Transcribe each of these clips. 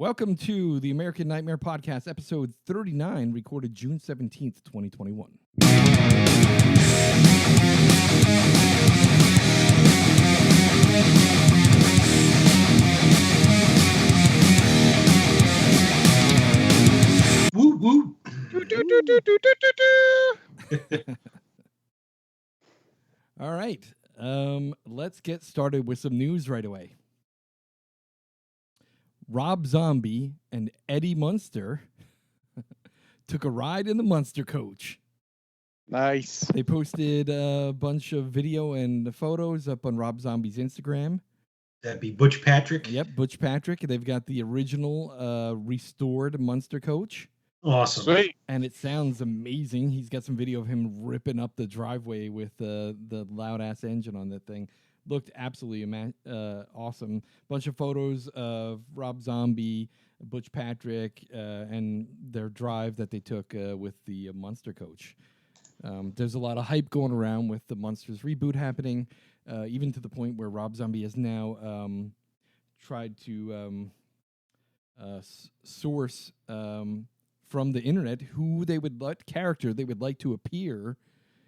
Welcome to the American Nightmare Podcast, episode 39, recorded June 17th, 2021. Woo woo. All right. Let's get started with some news right away. Rob Zombie and Eddie Munster took a ride in the Munster Koach. Nice. They posted a bunch of video and photos up on Rob Zombie's Instagram. That'd be Butch Patrick. Yep, Butch Patrick. They've got the original restored Munster Koach. Awesome. Sweet. And it sounds amazing. He's got some video of him ripping up the driveway with the loud-ass engine on that thing. Looked absolutely awesome. Bunch of photos of Rob Zombie, Butch Patrick, and their drive that they took with the Munster Koach. There's a lot of hype going around with the Munsters reboot happening, even to the point where Rob Zombie has now tried to source from the internet who they would character they would like to appear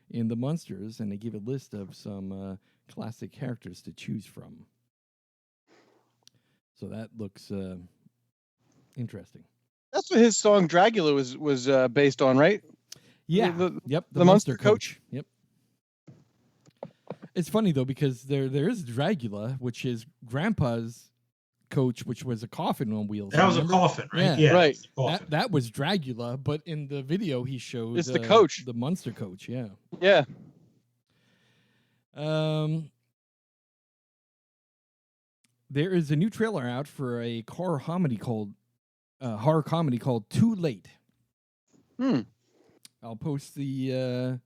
in the Munsters, and they give a list of some classic characters to choose from. So that looks interesting. That's what his song Dragula was based on, right? Yeah. The The Munster Munster Koach. Yep. It's funny though because there is Dragula, which is Grandpa's coach, which was a coffin on wheels. That was a coffin, right? Yeah. Right. That was Dragula, but in the video he showed It's the Koach. the Munster Koach. Yeah. Yeah. There is a new trailer out for a horror comedy called Too Late. I'll post the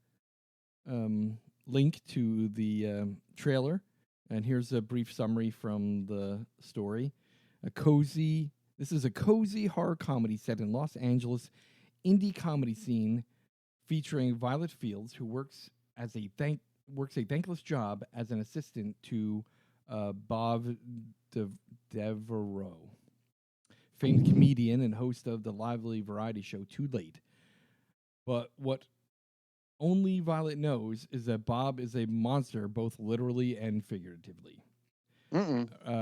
link to the trailer, and here's a brief summary from the story. This is a cozy horror comedy set in Los Angeles indie comedy scene featuring Violet Fields, who works a thankless job as an assistant to Bob Devereaux, famed comedian and host of the lively variety show Too Late. But what only Violet knows is that Bob is a monster, both literally and figuratively.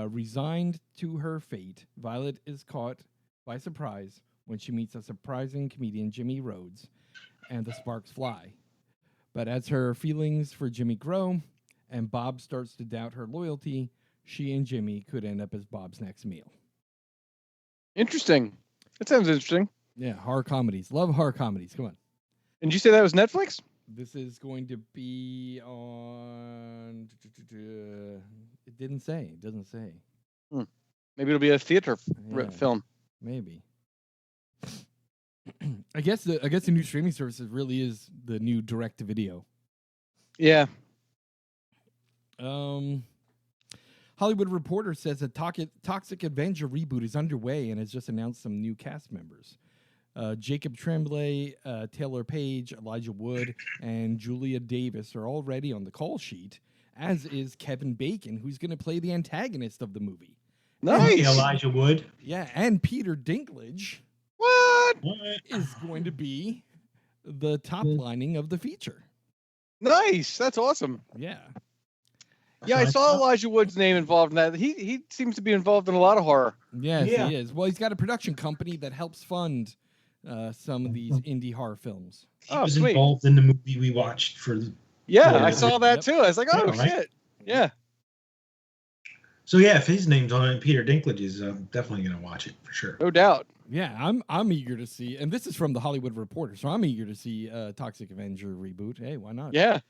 Resigned to her fate, Violet is caught by surprise when she meets a surprising comedian, Jimmy Rhodes, and the sparks fly. But as her feelings for Jimmy grow and Bob starts to doubt her loyalty, she and Jimmy could end up as Bob's next meal. Interesting. That sounds interesting. Yeah, horror comedies. Love horror comedies. Come on. And did you say that was Netflix? This is going to be on... It didn't say. It doesn't say. Maybe it'll be a theater film. Maybe. I guess the new streaming service really is the new direct-to-video. Yeah. Hollywood Reporter says a Toxic Avenger reboot is underway and has just announced some new cast members. Jacob Tremblay, Taylor Page, Elijah Wood, and Julia Davis are already on the call sheet, as is Kevin Bacon, who's going to play the antagonist of the movie. Nice. Elijah Wood. Yeah, and Peter Dinklage What? is going to be the top lining of the feature. Nice. That's awesome. Yeah. Yeah, I saw Elijah Wood's name involved in that. He seems to be involved in a lot of horror. Yes, Yeah. he is. Well, he's got a production company that helps fund some of these indie horror films. He was involved in the movie we watched for the... Yeah, Yeah. I saw that too. I was like, oh, Yeah, right? shit. Yeah. So yeah, if his name's on it, Peter Dinklage is definitely going to watch it for sure. No doubt. Yeah, I'm eager to see, and this is from the Hollywood Reporter, so I'm eager to see Toxic Avenger reboot. Hey, why not? Yeah.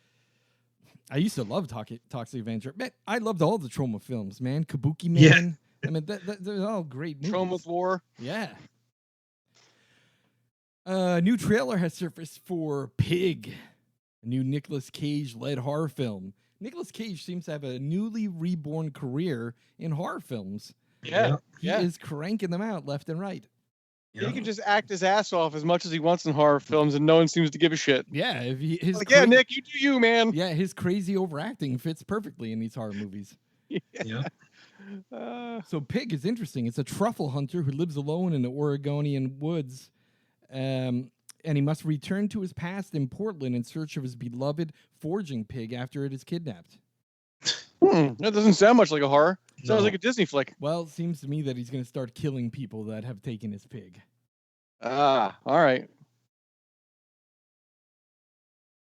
I used to love Toxic Avenger. Man, I loved all the Trauma films, man. Kabuki Man. Yeah. I mean, they're all great movies. Trauma's War. Yeah. A new trailer has surfaced for Pig, a new Nicolas Cage-led horror film. Nicolas Cage seems to have a newly reborn career in horror films. Yeah. He is cranking them out left and right. He can just act his ass off as much as he wants in horror films, and no one seems to give a shit. Yeah, Yeah, Nick, you do you, man. Yeah, his crazy overacting fits perfectly in these horror movies. Yeah. So Pig is interesting. It's a truffle hunter who lives alone in the Oregonian woods, and he must return to his past in Portland in search of his beloved foraging pig after it is kidnapped. That doesn't sound much like a horror. Sounds No. like a Disney flick. Well, it seems to me that he's going to start killing people that have taken his pig. All right.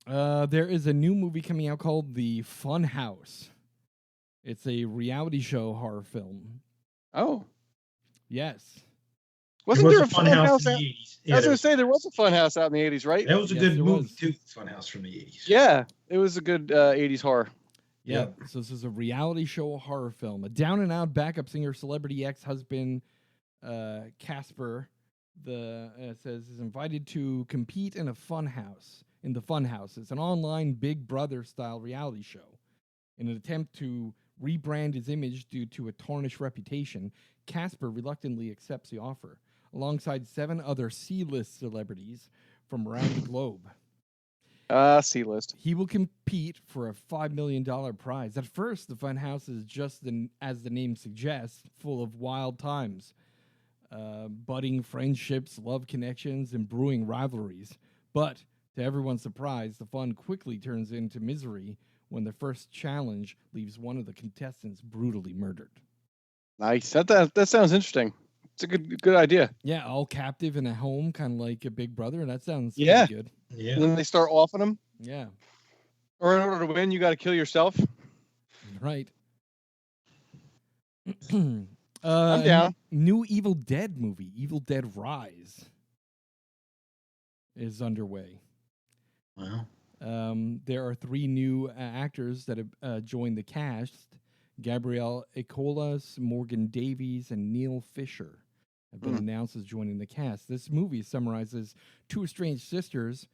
There is a new movie coming out called The Funhouse. It's a reality show horror film. Oh. Yes. Wasn't there a Funhouse Funhouse in out? the 80s? I was going to say there was a Funhouse out in the 80s, right? That was a Yes, good there movie was. too. Funhouse from the 80s. Yeah, it was a good 80s horror. Yeah. Yep. So this is a reality show horror film. A down and out backup singer, celebrity ex-husband Casper, says is invited to compete in a Funhouse. In the Funhouse, it's an online Big Brother style reality show. In an attempt to rebrand his image due to a tarnished reputation, Casper reluctantly accepts the offer, alongside 7 other C-list celebrities from around the globe. C-list. He will compete for a $5 million prize. At first, the Funhouse is just, as the name suggests, full of wild times, budding friendships, love connections, and brewing rivalries. But to everyone's surprise, the fun quickly turns into misery when the first challenge leaves one of the contestants brutally murdered. Nice. That sounds interesting. It's a good idea. Yeah, all captive in a home, kind of like a Big Brother. That sounds Yeah. pretty good. Yeah. And then they start offing them. Yeah, Or in order to win, you got to kill yourself. right. I'm down. New Evil Dead movie, Evil Dead Rise, is underway. Wow. There are 3 new actors that have joined the cast. Gabrielle Ecolas, Morgan Davies, and Neil Fisher have been announced as joining the cast. This movie summarizes 2 estranged sisters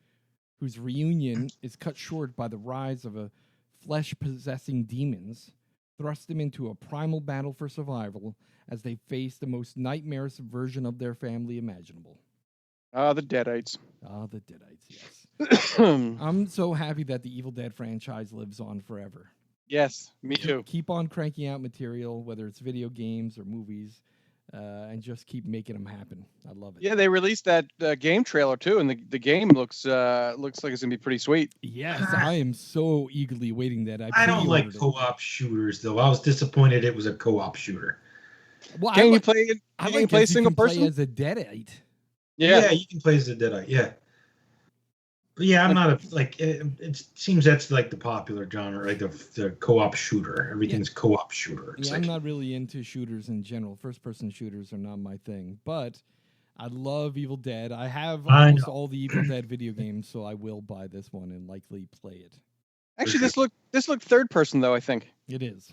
whose reunion is cut short by the rise of a flesh-possessing demons, thrust them into a primal battle for survival as they face the most nightmarish version of their family imaginable. The Deadites. The Deadites, yes. I'm so happy that the Evil Dead franchise lives on forever. Yes, me too. Keep on cranking out material, whether it's video games or movies, and just keep making them happen. I love it. Yeah, they released that game trailer too, and the game looks like it's gonna be pretty sweet. Yes, I am so eagerly waiting that. I don't like pre-ordered it. co-op shooters though. I was disappointed it was a co-op shooter. Well, Can you play? I Can like you play that single can play person? as a Deadite. Yeah. You can play as the Deadite. Yeah. But yeah, I'm not it seems that's like the popular genre, like the co-op shooter. Everything's co-op shooter. It's Yeah, I'm not really into shooters in general. First-person shooters are not my thing, but I love Evil Dead. I have almost all the Evil Dead video games, so I will buy this one and likely play it. Actually, this looked third person though. I think. It is.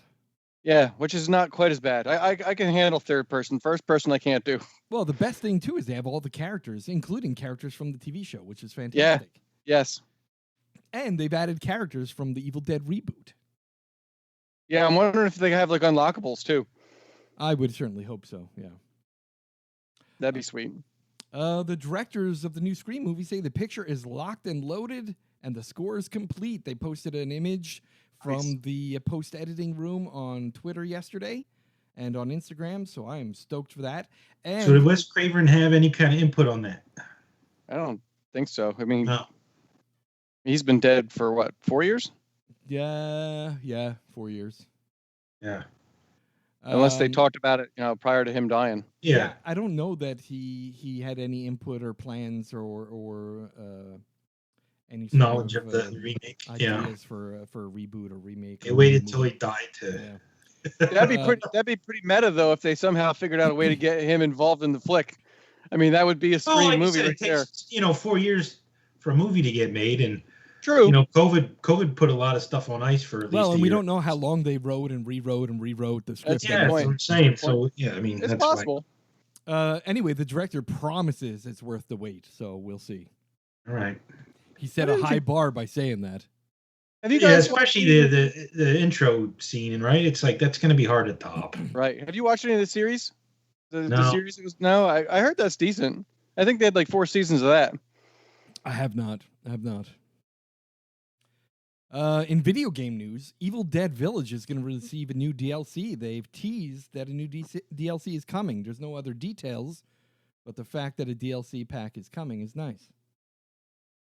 Yeah, which is not quite as bad. I can handle third person. First person I can't do. Well, the best thing too is they have all the characters, including characters from the TV show, which is fantastic. Yes. And they've added characters from the Evil Dead reboot. Yeah, I'm wondering if they have like unlockables too. I would certainly hope so. Yeah. That'd be sweet. The directors of the new Scream movie say the picture is locked and loaded, and the score is complete. They posted an image from the post-editing room on Twitter yesterday and on Instagram, so I am stoked for that. And so did Wes Craven have any kind of input on that? I don't think so. I mean, No. He's been dead for what, 4 years? Yeah, 4 years. Yeah. Unless they talked about it, prior to him dying. Yeah. I don't know that he had any input or plans or any sort Knowledge of the remake. ideas for a reboot or remake. They waited till he died to. Yeah. That'd be pretty meta though if they somehow figured out a way to get him involved in the flick. I mean, that would be a Scream like movie said, right there. It takes, 4 years for a movie to get made, and True. COVID put a lot of stuff on ice for at least. Well, and we year. don't know how long they wrote and rewrote the script. That's what I'm saying. So yeah, I mean, It's that's possible. Anyway, the director promises it's worth the wait, so we'll see. All right. He set a high bar by saying that. Have you guys especially the intro scene, right? It's like that's going to be hard to top. Right. Have you watched any of the series? The No. series no. I heard that's decent. I think they had like 4 seasons of that. I have not. In video game news, Evil Dead Village is going to receive a new DLC. They've teased that a new DLC is coming. There's no other details, but the fact that a DLC pack is coming is nice.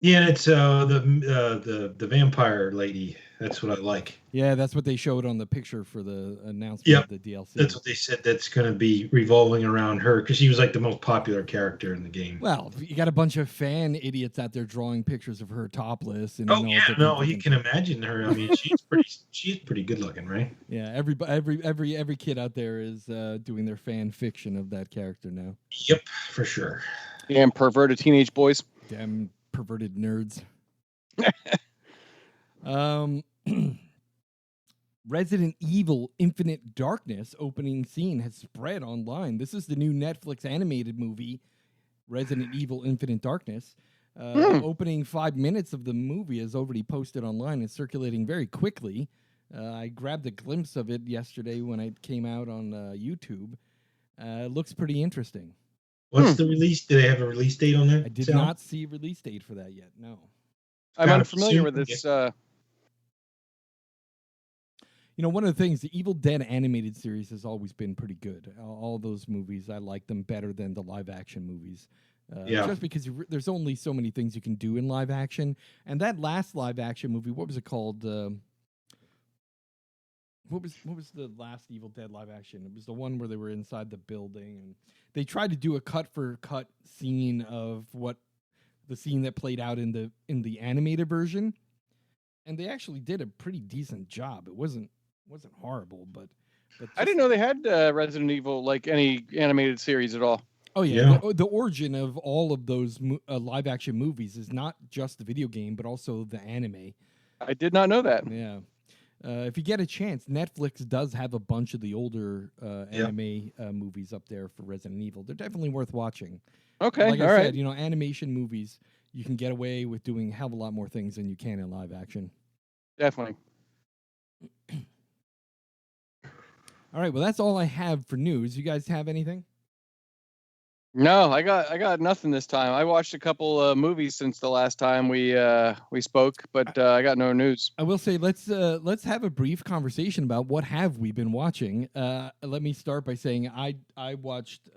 Yeah, and it's the vampire lady. That's what I like. Yeah, that's what they showed on the picture for the announcement of the DLC. That's what they said. That's going to be revolving around her because she was like the most popular character in the game. Well, you got a bunch of fan idiots out there drawing pictures of her topless. And You can imagine her. I mean, she's pretty good looking, right? Yeah, every kid out there is doing their fan fiction of that character now. Yep, for sure. Damn perverted teenage boys. Damn perverted nerds. Resident Evil Infinite Darkness opening scene has spread online. This is the new Netflix animated movie, Resident Evil Infinite Darkness. Opening 5 minutes of the movie is already posted online and circulating very quickly. I grabbed a glimpse of it yesterday when it came out on YouTube. It looks pretty interesting. What's the release? Do they have a release date on that? I did not see a release date for that yet. No. I'm unfamiliar with this. One of the things, the Evil Dead animated series has always been pretty good. All those movies, I like them better than the live action movies. Just because there's only so many things you can do in live action. And that last live action movie, what was it called? What was the last Evil Dead live action? It was the one where they were inside the building and they tried to do a cut for cut scene of what the scene that played out in the animated version, and they actually did a pretty decent job. It wasn't horrible, but I didn't know they had Resident Evil, like any animated series at all. Oh yeah. The origin of all of those live action movies is not just the video game, but also the anime. I did not know that. Yeah. If you get a chance, Netflix does have a bunch of the older anime movies up there for Resident Evil. They're definitely worth watching. Okay, like I said, animation movies, you can get away with doing a hell of a lot more things than you can in live action. Definitely. All right, well, that's all I have for news. You guys have anything? No, I got nothing this time. I watched a couple movies since the last time we spoke, but I got no news. I will say let's have a brief conversation about what have we been watching. Let me start by saying I watched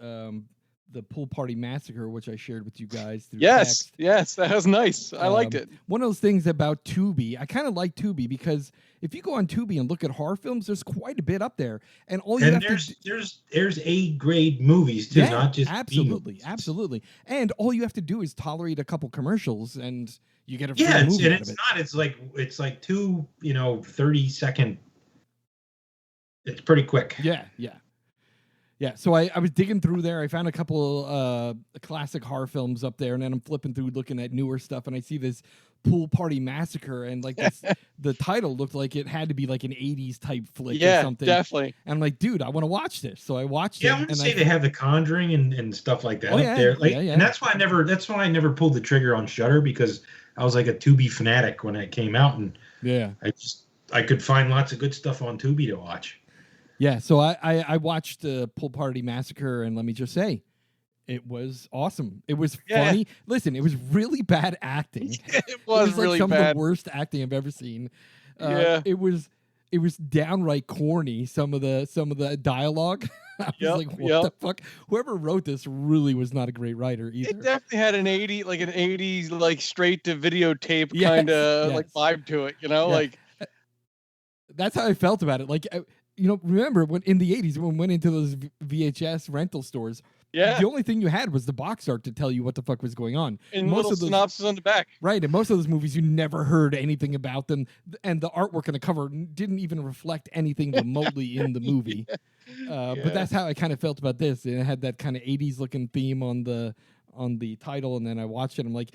the Pool Party Massacre, which I shared with you guys through text. Yes, that was nice. I liked it. One of those things about Tubi, I kind of like Tubi because if you go on Tubi and look at horror films, there's quite a bit up there, and there's A-grade movies too, not just absolutely. And all you have to do is tolerate a couple commercials, and you get a free movie out of it. It's like two 30-second. It's pretty quick. Yeah, so I was digging through there. I found a couple classic horror films up there, and then I'm flipping through looking at newer stuff, and I see this Pool Party Massacre, and like the title looked like it had to be like an 80s type flick or something. Yeah, definitely. And I'm like, dude, I want to watch this. So I watched it. Yeah, I would say they have The Conjuring and stuff like that up there. And that's why I never pulled the trigger on Shudder, because I was like a Tubi fanatic when it came out, and I could find lots of good stuff on Tubi to watch. Yeah, so I watched Pool Party Massacre, and let me just say, it was awesome. It was funny. Listen, it was really bad acting. It was really some bad. of the worst acting I've ever seen. It was downright corny. Some of the dialogue. I was like, what the fuck? Whoever wrote this really was not a great writer either. It definitely had an 80s like straight to videotape kind of like vibe to it. Like that's how I felt about it. Like. Remember when in the 80s when we went into those VHS rental stores, the only thing you had was the box art to tell you what the fuck was going on. And most of those synopsis on the back. Right, and most of those movies you never heard anything about them, and the artwork on the cover didn't even reflect anything remotely in the movie. But that's how I kind of felt about this. And it had that kind of 80s looking theme on the title, and then I watched it. I'm like,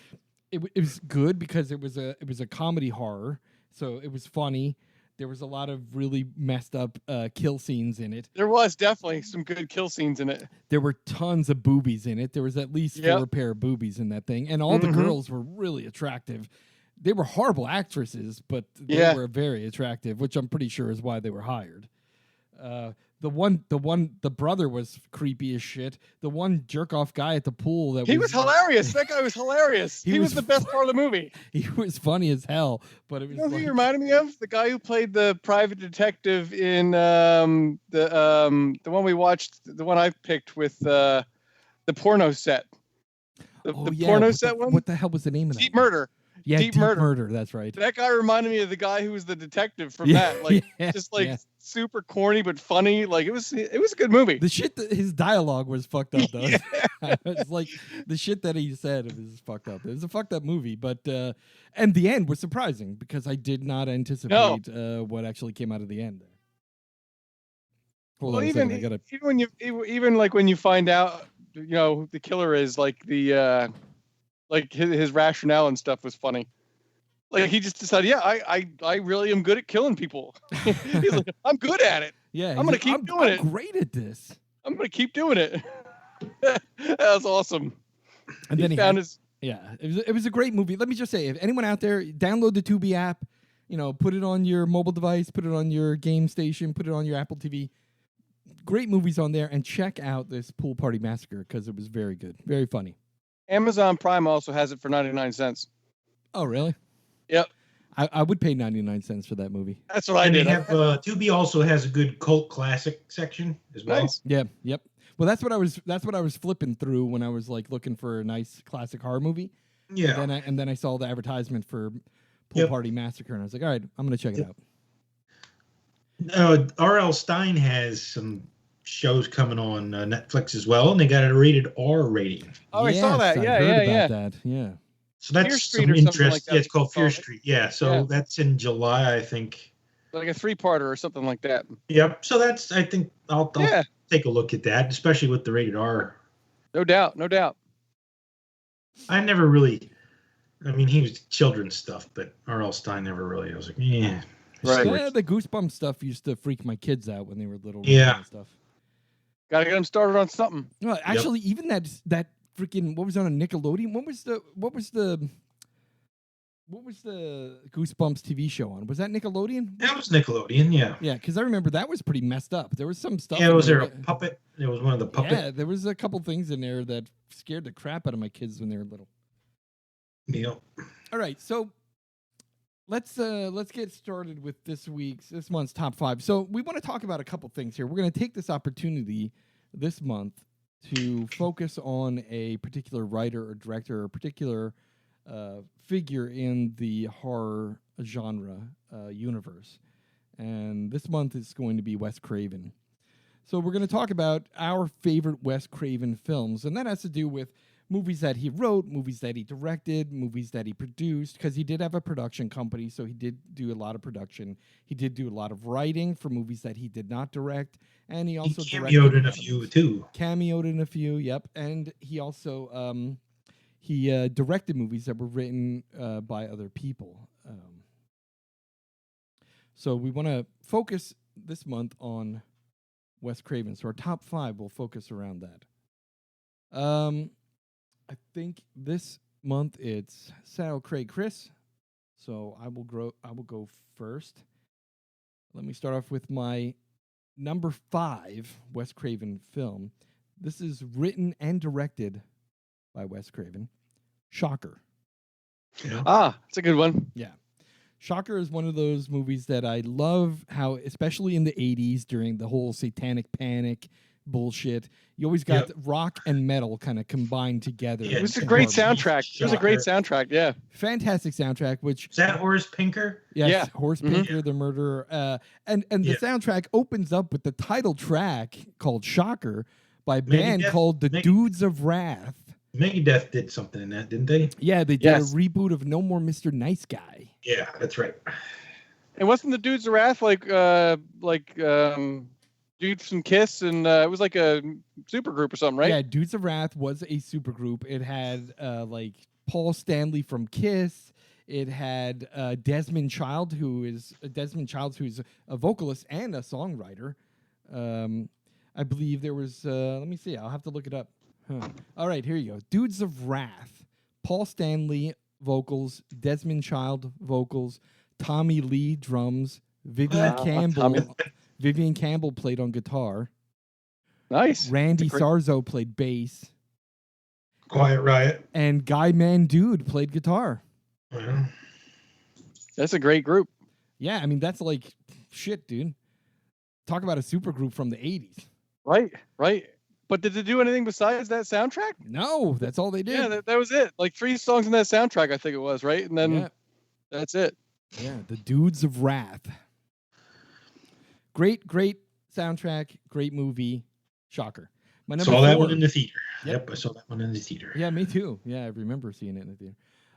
it was good because it was a comedy horror, so it was funny. There was a lot of really messed up kill scenes in it. There was definitely some good kill scenes in it. There were tons of boobies in it. There was at least 4 pair of boobies in that thing. And all the girls were really attractive. They were horrible actresses, but they were very attractive, which I'm pretty sure is why they were hired. The brother was creepy as shit. The one jerk off guy at the pool he was hilarious. That guy was hilarious. He was the best part of the movie. He was funny as hell. But it was. You know who he reminded me of? The guy who played the private detective in the one we watched, the one I picked with the porno set. The porno set one. What the hell was the name of that? Deep Murder. Yeah, Deep Murder. That's right. That guy reminded me of the guy who was the detective from that. Like, just like super corny but funny. Like it was a good movie. The shit his dialogue was fucked up though. It's like the shit that he said was fucked up. It was a fucked up movie, but and the end was surprising because I did not anticipate what actually came out of the end. Hold on a second, even when you find out, you know, the killer is like the like his rationale and stuff was funny. Like he just decided, I really am good at killing people. He's like, I'm good at it. Yeah, I'm gonna keep doing it. I'm great at this. I'm gonna keep doing it. That was awesome. And then he found his. Yeah, it was a great movie. Let me just say, if anyone out there, download the Tubi app. You know, put it on your mobile device, put it on your game station, put it on your Apple TV. Great movies on there, and check out this Pool Party Massacre because it was very good, very funny. Amazon Prime also has it for 99 cents. Oh, really? Yep. I would pay 99 cents for that movie. That's what I did. Tubi also has a good cult classic section as well. Nice. Yeah. Yep. Well, that's what I was flipping through when I was like looking for a nice classic horror movie. Yeah. And then I saw the advertisement for Pool Party Massacre, and I was like, all right, I'm gonna check it out. R.L. Stine has some shows coming on Netflix as well, and they got a rated R rating. Oh, I saw that. Yeah, I heard that. Yeah. So that's some interest. Like it's called Fear Street. Yeah, so that's in July, I think. Like a 3-parter or something like that. Yep. So that's, I think I'll take a look at that, especially with the rated R. No doubt. I never really. I mean, he was children's stuff, but R.L. Stine never really. I was like, yeah. Right. Yeah, the Goosebumps stuff used to freak my kids out when they were little. Yeah. And stuff. Gotta get them started on something. No, actually, even that freaking what was on a Nickelodeon? What was the Goosebumps TV show on? Was that Nickelodeon? That was Nickelodeon, yeah. Yeah, because I remember that was pretty messed up. There was some stuff. Yeah, was there a puppet? There was one of the puppets. Yeah, there was a couple things in there that scared the crap out of my kids when they were little. Yeah. All right, so let's get started with this month's top 5. So we want to talk about a couple things here. We're going to take this opportunity this month to focus on a particular writer or director or particular figure in the horror genre universe. And this month is going to be Wes Craven. So we're going to talk about our favorite Wes Craven films, and that has to do with movies that he wrote, movies that he directed, movies that he produced, because he did have a production company, so he did do a lot of production. He did do a lot of writing for movies that he did not direct, and he also cameoed in a few, too. Cameoed in a few, yep. And he also directed movies that were written by other people. So we want to focus this month on Wes Craven. So our top 5 will focus around that. I think this month it's Saddle Craig Chris, so I will go first. Let me start off with my number 5 Wes Craven film. This is written and directed by Wes Craven. Shocker. Yeah. It's a good one. Yeah. Shocker is one of those movies that I love how, especially in the 80s during the whole satanic panic bullshit, you always got rock and metal kind of combined together. Yeah, it was a great soundtrack. It was a great soundtrack, yeah. Fantastic soundtrack, which... Is that Horace Pinker? Yes, yeah. Horace Pinker, the murderer. And the soundtrack opens up with the title track called Shocker by a band called the Dudes of Wrath. Megadeth did something in that, didn't they? Yeah, they did a reboot of No More Mr. Nice Guy. Yeah, that's right. And wasn't the Dudes of Wrath like Dudes from Kiss, and it was like a super group or something, right? Yeah, Dudes of Wrath was a super group. It had like Paul Stanley from Kiss. It had Desmond Child, who's a vocalist and a songwriter. I believe there was. Let me see. I'll have to look it up. All right, here you go. Dudes of Wrath. Paul Stanley vocals. Desmond Child vocals. Tommy Lee drums. Vivian Vivian Campbell played on guitar. Nice. Randy Sarzo played bass. Quiet Riot. And Guy Mandude played guitar. Yeah. That's a great group. Yeah, I mean, that's like, shit, dude. Talk about a super group from the 80s. Right. But did they do anything besides that soundtrack? No, that's all they did. Yeah, that was it. Like 3 songs in that soundtrack, I think it was, right? And then that's it. Yeah, the Dudes of Wrath. Great soundtrack, great movie. Shocker. My number saw 4, that one in the theater. Yep, I saw that one in the theater. Yeah, me too. Yeah, I remember seeing it in the theater.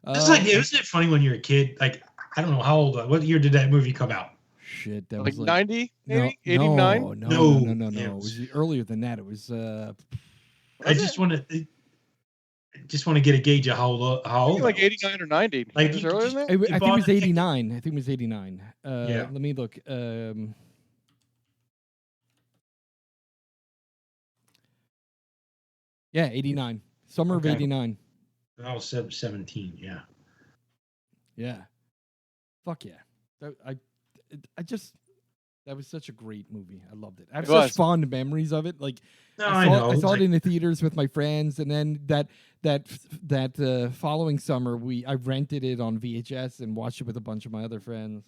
It's like, isn't it funny when you're a kid? Like, I don't know how old. What year did that movie come out? Shit, that like was like 90, maybe 89. No. It was earlier than that. It was. I just want to get a gauge of how old. Like 89 or 90. Like, was earlier than that? I think it was 89. I think it was 89. Yeah. Let me look. Yeah, 89. Summer of 89. I was 17. Yeah. Yeah. Fuck yeah. That was such a great movie. I loved it. I have such fond memories of it. Like, I saw it in the theaters with my friends, and then that following summer, I rented it on VHS and watched it with a bunch of my other friends.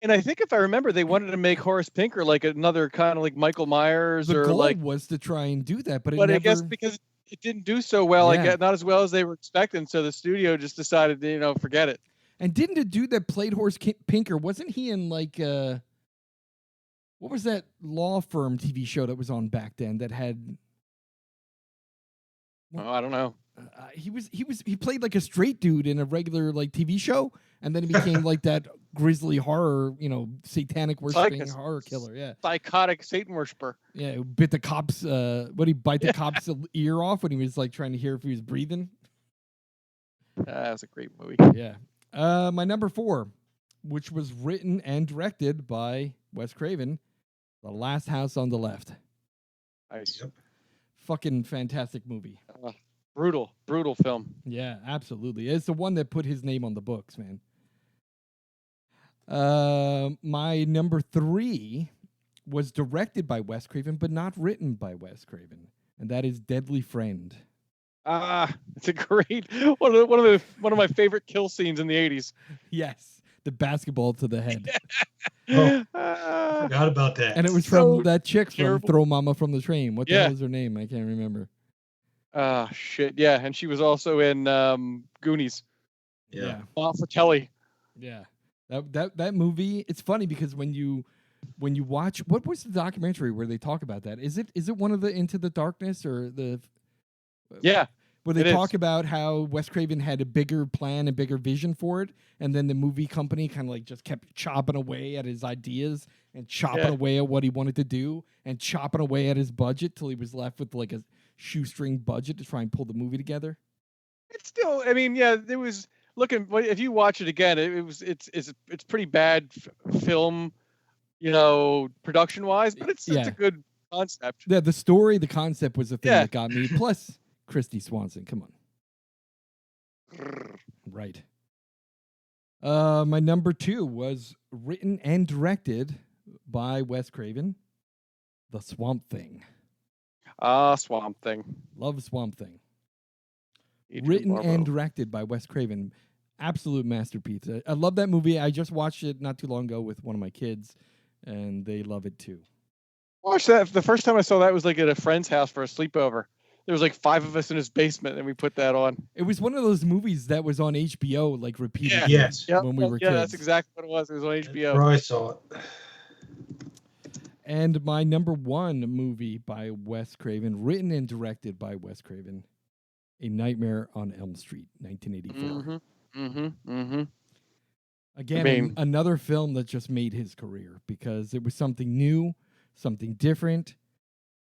And I think if I remember, they wanted to make Horace Pinker like another kind of like Michael Myers, the or goal like was to try and do that, but I guess because it didn't do so well, like not as well as they were expecting, so the studio just decided to forget it. And didn't the dude that played Horace Pinker, wasn't he in like what was that law firm TV show that was on back then that had? Oh, I don't know. He played like a straight dude in a regular like TV show, and then he became like that grisly horror, satanic worshipping horror killer. Yeah, psychotic Satan worshiper. Yeah, bit the cops. What he bite the cop's ear off when he was like trying to hear if he was breathing. That was a great movie. Yeah. My number 4, which was written and directed by Wes Craven, The Last House on the Left. Nice. Yep. Fucking fantastic movie. Brutal film. Yeah, absolutely. It's the one that put his name on the books, man. My number 3 was directed by Wes Craven, but not written by Wes Craven, and that is Deadly Friend. It's a great one of my favorite kill scenes in the 80s. Yes, the basketball to the head. I forgot about that. And it was from that chick from Throw Mama from the Train. What the hell is her name? I can't remember. Shit. Yeah, and she was also in Goonies. Yeah. For Kelly. Yeah. That movie, it's funny because when you watch, what was the documentary where they talk about that? Is it one of the Into the Darkness or the? Yeah. Where they talk about how Wes Craven had a bigger plan, a bigger vision for it, and then the movie company kind of like just kept chopping away at his ideas and chopping away at what he wanted to do and chopping away at his budget till he was left with like a shoestring budget to try and pull the movie together. It's still, I mean, yeah, it was looking. If you watch it again, it's pretty bad film, production wise, but it's a good concept. Yeah, the story, the concept was the thing that got me. Plus. Christy Swanson, come on. Right. My number 2 was written and directed by Wes Craven, The Swamp Thing. Swamp Thing. Love Swamp Thing. Written and directed by Wes Craven. Absolute masterpiece. I love that movie. I just watched it not too long ago with one of my kids, and they love it too. Watched that. The first time I saw that was like at a friend's house for a sleepover. There was like 5 of us in his basement, and we put that on. It was one of those movies that was on HBO, like repeatedly. Yeah. Yes. When we were kids. Yeah, that's exactly what it was. It was on HBO. I saw it. And my number 1 movie by Wes Craven, written and directed by Wes Craven, A Nightmare on Elm Street, 1984. Again, another film that just made his career because it was something new, something different.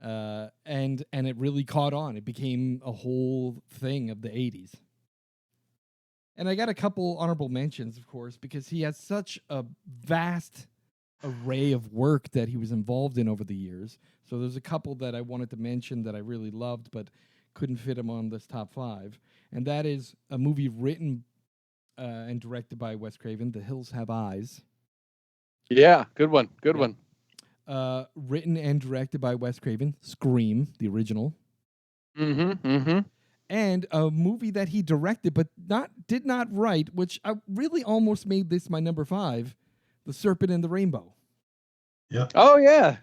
And it really caught on. It became a whole thing of the 80s. And I got a couple honorable mentions, of course, because he has such a vast array of work that he was involved in over the years. So there's a couple that I wanted to mention that I really loved, but couldn't fit him on this top 5. And that is a movie written and directed by Wes Craven, The Hills Have Eyes. Yeah, good one. Good one. Written and directed by Wes Craven. Scream, the original. And a movie that he directed but did not write, which I really almost made this my number 5, The Serpent and the Rainbow. Yeah. Oh yeah,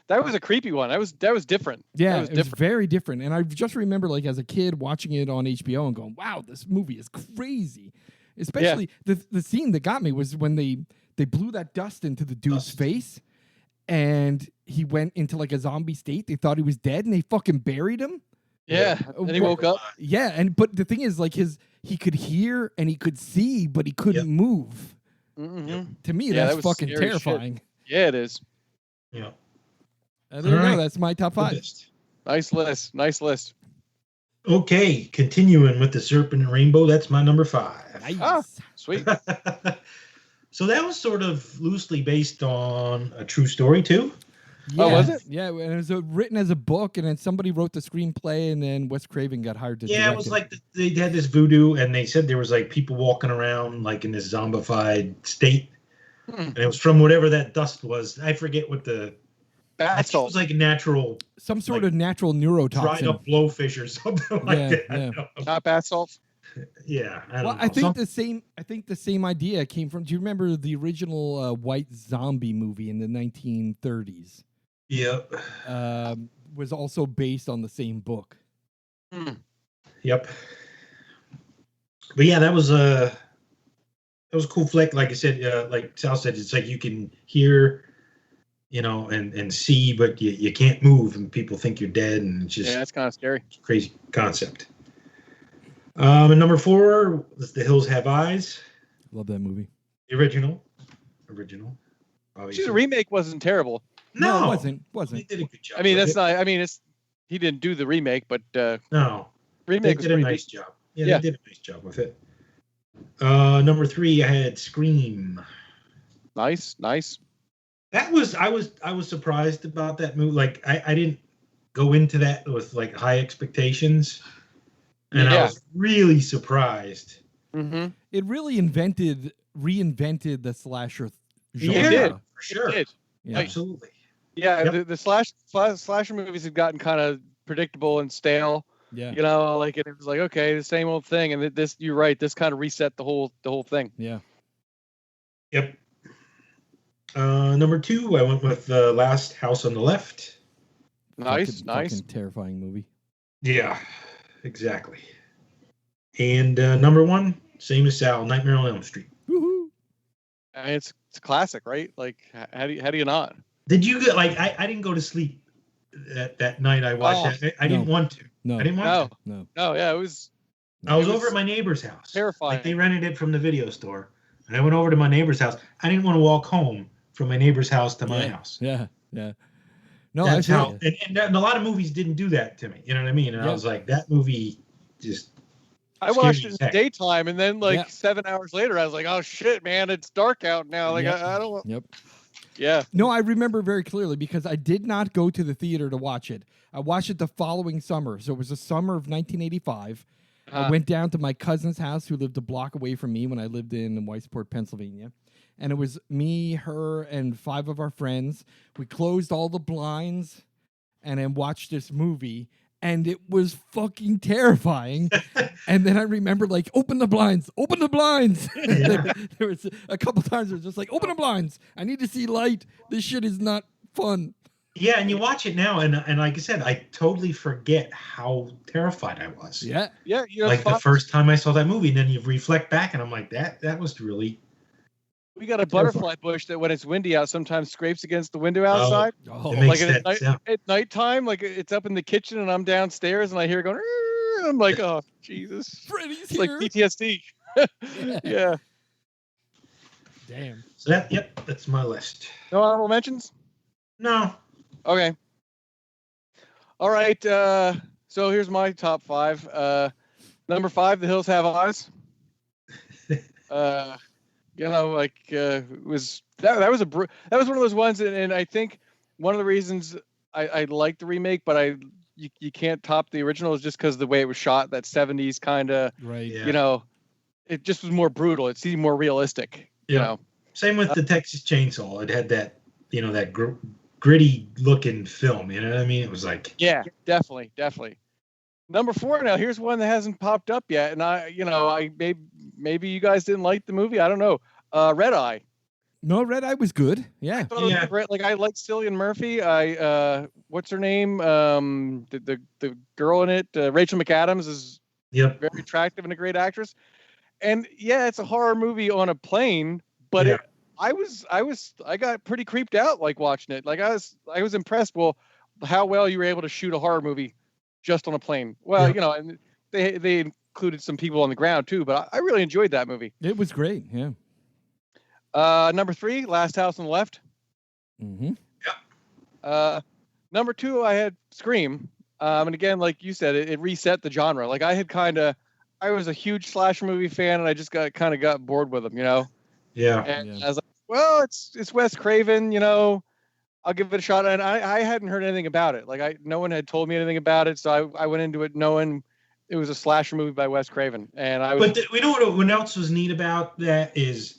that was a creepy one. That was different. Yeah, that was it was very different. And I just remember, like, as a kid watching it on HBO and going, "Wow, this movie is crazy." Especially the scene that got me was when they blew that dust into the dude's face, and he went into like a zombie state. They thought he was dead, and they fucking buried him. Yeah, and he woke up. Yeah, but the thing is, like, he could hear and he could see, but he couldn't move. To me, that's fucking terrifying. Shit. Yeah, it is. Yeah. There you go. That's my top 5. Nice list. Okay, continuing with The Serpent and Rainbow, that's my number 5. Nice. Ah, sweet. So that was sort of loosely based on a true story too. Yeah. Oh, was it? Yeah, and it was written as a book, and then somebody wrote the screenplay, and then Wes Craven got hired to direct it. Yeah, it was like they had this voodoo, and they said there was like people walking around like in this zombified state, and it was from whatever that dust was. I forget what the. It was like a natural. Some sort of natural neurotoxin. Dried up blowfish or something like that. Yeah. Not bath salts. Yeah, I don't know. I think the same idea came from. Do you remember the original White Zombie movie in the 1930s? Yep. Was also based on the same book. Yep. But yeah, that was a cool flick. Like I said, like Sal said, it's like you can hear, and see, but you can't move, and people think you're dead, and it's just that's kind of scary. Crazy concept. And number 4 is The Hills Have Eyes. Love that movie. The original. Obviously. The remake wasn't terrible. No, it wasn't. He did a good job. I mean, that's not. I mean, he didn't do the remake, but no, remake they did a nice job. Yeah, they did a nice job with it. Number 3, I had Scream. Nice. That was I was surprised about that movie. Like I didn't go into that with like high expectations, and I was really surprised. It really reinvented the slasher genre. Yeah, it did, for sure. It did. Yeah. Absolutely. Yeah, the slasher movies have gotten kind of predictable and stale. Yeah. It was like, okay, the same old thing, and this, you're right, this kind of reset the whole thing. Yeah. Yep. Number 2, I went with The Last House on the Left. Nice. Fucking terrifying movie. Yeah, exactly. And number 1, same as Sal, Nightmare on Elm Street. Woohoo! It's a classic, right? Like, how do you not? Did you get I didn't go to sleep that night I watched that. I didn't want to. No. I didn't want to. No. Oh yeah, it was. I was over at my neighbor's house. Terrifying. Like they rented it from the video store, and I went over to my neighbor's house. I didn't want to walk home from my neighbor's house to my house. Yeah. No, that's how. And a lot of movies didn't do that to me. You know what I mean? And I was like, that movie just. I watched it in the daytime, and then 7 hours later, I was like, "Oh shit, man, it's dark out now." Like I don't. Yep. Yeah. No, I remember very clearly because I did not go to the theater to watch it. I watched it the following summer, so it was the summer of 1985. I went down to my cousin's house, who lived a block away from me when I lived in Whitesport, Pennsylvania. And it was me, her, and 5 of our friends. We closed all the blinds and then watched this movie. And it was fucking terrifying. And then I remember, like, open the blinds. Yeah. There was a couple times it was just like, open the blinds. I need to see light. This shit is not fun. Yeah, and you watch it now, and like I said, I totally forget how terrified I was. Yeah. Yeah. Like the first time I saw that movie, and then you reflect back, and I'm like, that was really. We got a butterfly bush that when it's windy out sometimes scrapes against the window outside. Oh, it makes at nighttime, like it's up in the kitchen and I'm downstairs and I hear it going, and I'm like, oh, Jesus. Freddy's it's like PTSD. Yeah. Damn. So that's my list. No honorable mentions? No. Okay. All right. So here's my top 5. Number 5, The Hills Have Eyes. It was that was one of those ones, and I think one of the reasons I like the remake, but you can't top the original is just because the way it was shot, that 70s kind of, right? Yeah. It just was more brutal. It seemed more realistic. Yeah. Same with the Texas Chainsaw. It had that, that gritty looking film. You know what I mean? It was like, yeah, definitely. Number 4 now. Here's one that hasn't popped up yet, and I maybe you guys didn't like the movie. I don't know. Red Eye. No, Red Eye was good. Yeah. I thought it was great. Like, I like Cillian Murphy. What's her name? The girl in it, Rachel McAdams, is very attractive and a great actress. And yeah, it's a horror movie on a plane, but I got pretty creeped out like watching it. Like, I was impressed. Well, how well you were able to shoot a horror movie just on a plane. Well, and they included some people on the ground too, but I really enjoyed that movie. It was great. Yeah. Number 3, Last House on the Left. Mm-hmm. Yeah. Number 2, I had Scream. And again, like you said, it reset the genre. Like, I was a huge slasher movie fan, and I just got bored with them, Yeah. And I was like, well, it's Wes Craven, I'll give it a shot. And I hadn't heard anything about it. Like, no one had told me anything about it, so I went into it knowing it was a slasher movie by Wes Craven. And we know what else was neat about that is,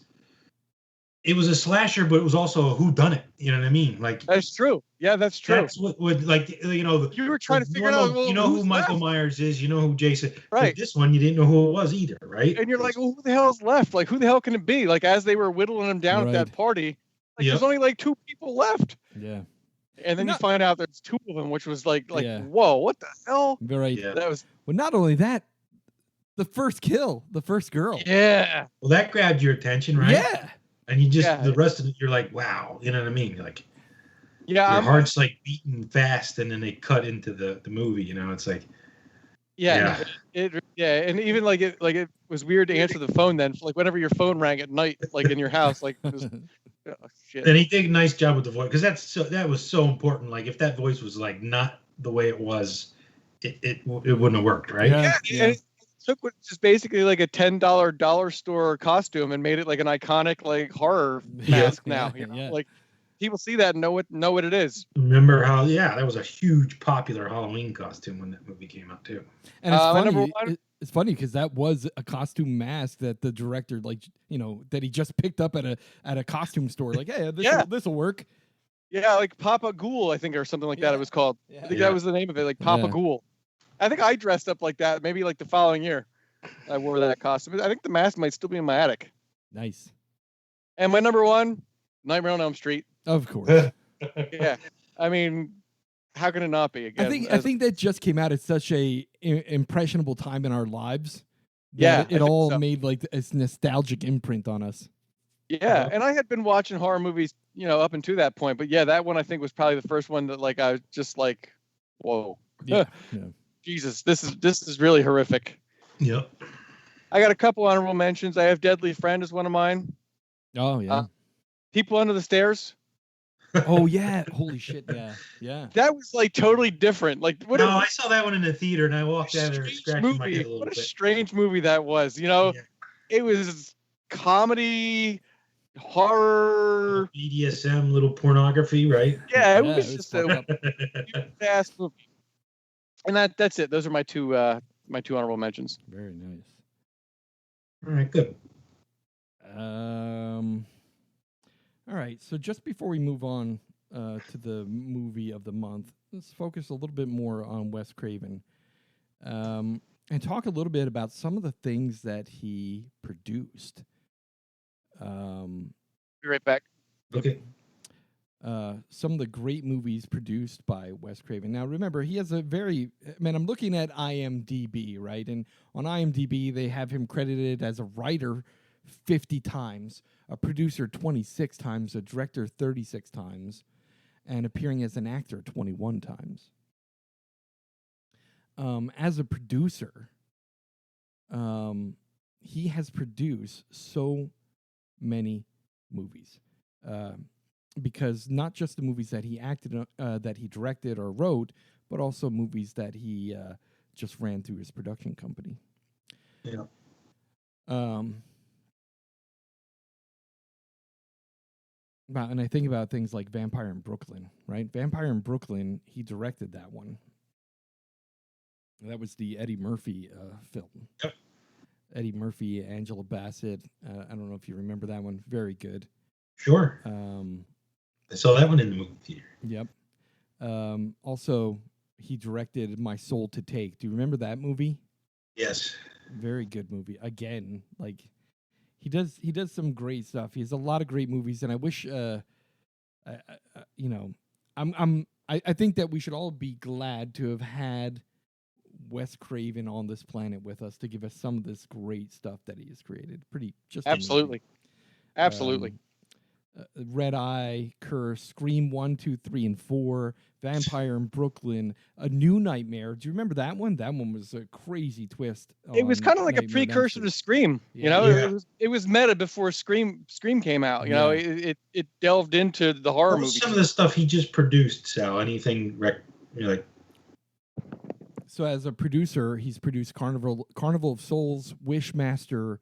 it was a slasher, but it was also a whodunit. You know what I mean? Like, that's true. Yeah, that's true. That's what would, like, you were trying to figure out. Well, you know who Michael Myers is. You know who Jason. Right. But this one, you didn't know who it was either, right? And you're like, well, who the hell is left? Like, who the hell can it be? Like, as they were whittling him down at that party, there's only like 2 people left. Yeah. And then you find out there's 2 of them, which was like, whoa, what the hell? Right. Yeah. That was. Well, not only that, the first kill, the first girl. Yeah. Well, that grabbed your attention, right? Yeah. And you just the rest of it, you're like, wow, you know what I mean? You're like, your heart's like beating fast, and then they cut into the movie. It's like, and even it was weird to answer the phone then, like whenever your phone rang at night, like in your house, like, oh, shit. And he did a nice job with the voice, because that was so important. Like, if that voice was like not the way it was, it wouldn't have worked, right? Yeah. Took what is basically like a $10 dollar store costume and made it like an iconic like horror mask now. Like, people see that and know what it is. Remember how that was a huge popular Halloween costume when that movie came out too. And it's funny because that was a costume mask that the director that he just picked up at a costume store. Like, hey, this will work. Yeah, like Papa Ghoul, I think, or something like that. It was called. I think that was the name of it, like Papa Ghoul. I think I dressed up like that. Maybe like the following year, I wore that costume. I think the mask might still be in my attic. Nice. And my number 1, Nightmare on Elm Street. Of course. Yeah. I mean, how can it not be? Again, I think that just came out at such a impressionable time in our lives. It all made like this nostalgic imprint on us. Yeah, and I had been watching horror movies, up until that point. But yeah, that one I think was probably the first one that like I was just like, whoa. Yeah. Jesus, this is really horrific. Yep. I got a couple honorable mentions. I have Deadly Friend as one of mine. Oh yeah. People Under the Stairs. Oh yeah! Holy shit! Yeah. That was like totally different. Like, I saw that one in the theater, and I walked out there scratching my head a little bit. What a strange movie that was. It was comedy, horror, BDSM, little pornography, right? Yeah, it was just a fast movie. And that's it. Those are my two honorable mentions. Very nice. All right, good. All right, so just before we move on to the movie of the month, let's focus a little bit more on Wes Craven and talk a little bit about some of the things that he produced. Be right back. Okay. Some of the great movies produced by Wes Craven. Now, remember, he has I'm looking at IMDb, right? And on IMDb, they have him credited as a writer 50 times, a producer 26 times, a director 36 times, and appearing as an actor 21 times. As a producer, he has produced so many movies. Because not just the movies that he acted, that he directed or wrote, but also movies that he just ran through his production company. Yeah. And I think about things like Vampire in Brooklyn, right? Vampire in Brooklyn, he directed that one. That was the Eddie Murphy film. Yep. Eddie Murphy, Angela Bassett. I don't know if you remember that one. Very good. Sure. I saw that one in the movie theater. Yep. Also, he directed My Soul to Take. Do you remember that movie? Yes. Very good movie. Again, like he does some great stuff. He has a lot of great movies, and I wish, I think that we should all be glad to have had Wes Craven on this planet with us to give us some of this great stuff that he has created. Pretty just absolutely, amazing. Absolutely. Red Eye, Curse, Scream 1, 2, 3, and 4, Vampire in Brooklyn, A New Nightmare. Do you remember that one? That one was a crazy twist. It was kind of like Nightmare a precursor to Scream. Yeah. You know, it was meta before Scream came out. You know, it delved into the horror movie. Some of the stuff he just produced, Sal. Anything like. So as a producer, he's produced Carnival of Souls, Wishmaster.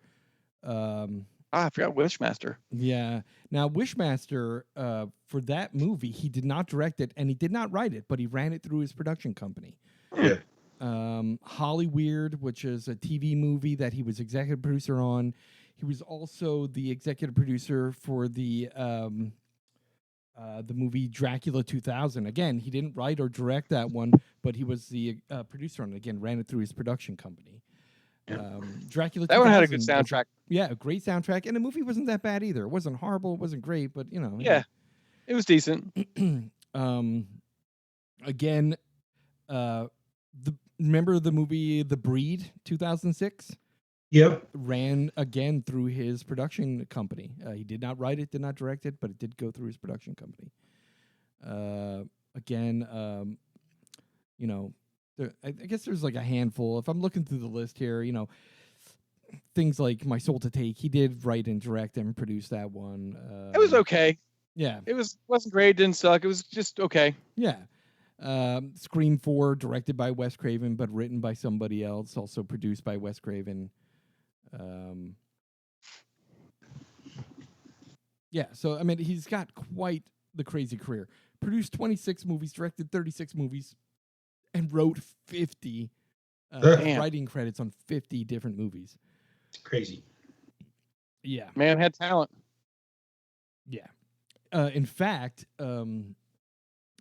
I forgot Wishmaster. Yeah. Now, Wishmaster, for that movie, he did not direct it and he did not write it, but he ran it through his production company. Yeah. Hollyweird, which is a TV movie that he was executive producer on. He was also the executive producer for the movie Dracula 2000. Again, he didn't write or direct that one, but he was the producer on it. Again, ran it through his production company. Dracula 2000, that one had a good soundtrack. Yeah, a great soundtrack, and the movie wasn't that bad either. It wasn't horrible, it wasn't great, but you know. Yeah, it was decent. Again, remember the movie The Breed 2006? Yep. Ran again through his production company. He did not write it, did not direct it, but it did go through his production company. Again, you know, I guess there's like a handful. If I'm looking through the list here, you know, things like My Soul to Take, he did write and direct and produce that one. It was okay. Yeah. It wasn't great, didn't suck. It was just okay. Yeah. Scream 4, directed by Wes Craven, but written by somebody else, also produced by Wes Craven. Yeah, so, I mean, he's got quite the crazy career. Produced 26 movies, directed 36 movies, and wrote 50 writing credits on 50 different movies. It's crazy. Yeah. Man had talent. Yeah. In fact,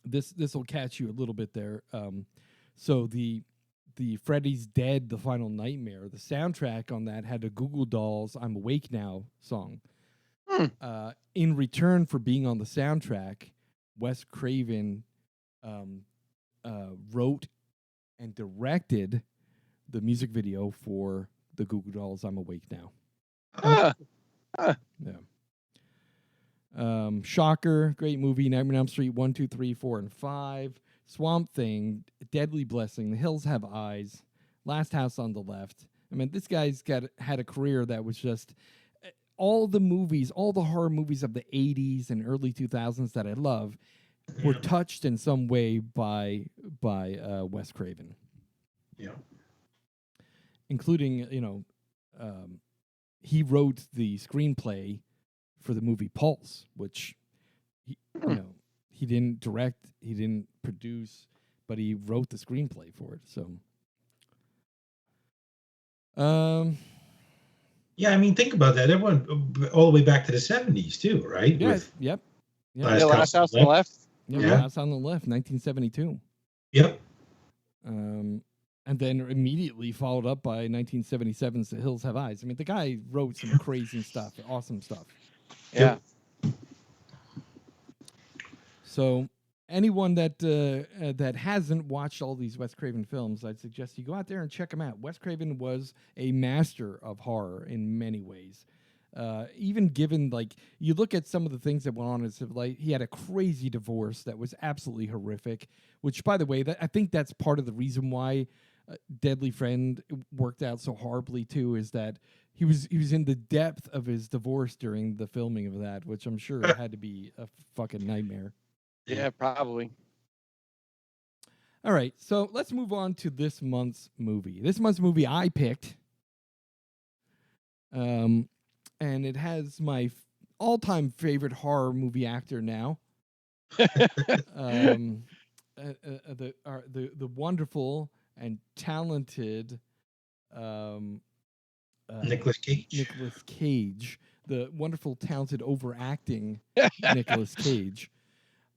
this will catch you a little bit there. So the Freddy's Dead, The Final Nightmare, the soundtrack on that had a Goo Goo Dolls I'm Awake Now song. In return for being on the soundtrack, Wes Craven wrote and directed the music video for the Goo Goo Dolls I'm Awake Now. Yeah. Shocker, great movie. Nightmare on Elm Street 1, 2, 3, 4, and 5. Swamp Thing, Deadly Blessing, The Hills Have Eyes, Last House on the Left. I mean, this guy's had a career that was just all the movies, all the horror movies of the 80s and early 2000s that I love were touched in some way by Wes Craven. Yeah. Including, you know, he wrote the screenplay for the movie Pulse, which he didn't direct, he didn't produce, but he wrote the screenplay for it. So, yeah, I mean, think about that. That went all the way back to the 70s too, right? Yeah. Yep. Last House on the Left. Yeah, Last on the Left, 1972. Yep. And then immediately followed up by 1977's The Hills Have Eyes. I mean, the guy wrote some crazy stuff, awesome stuff. Yeah. So anyone that hasn't watched all these Wes Craven films, I'd suggest you go out there and check them out. Wes Craven was a master of horror in many ways. Even given, like, you look at some of the things that went on in his life, he had a crazy divorce that was absolutely horrific, which, by the way, I think that's part of the reason why Deadly Friend worked out so horribly too, is that he was in the depth of his divorce during the filming of that, which I'm sure had to be a fucking nightmare. Yeah, probably. All right, so let's move on to this month's movie. This month's movie I picked, and it has my all-time favorite horror movie actor now, the wonderful and talented Nicolas Cage. Nicolas Cage, the wonderful, talented, overacting Nicolas Cage.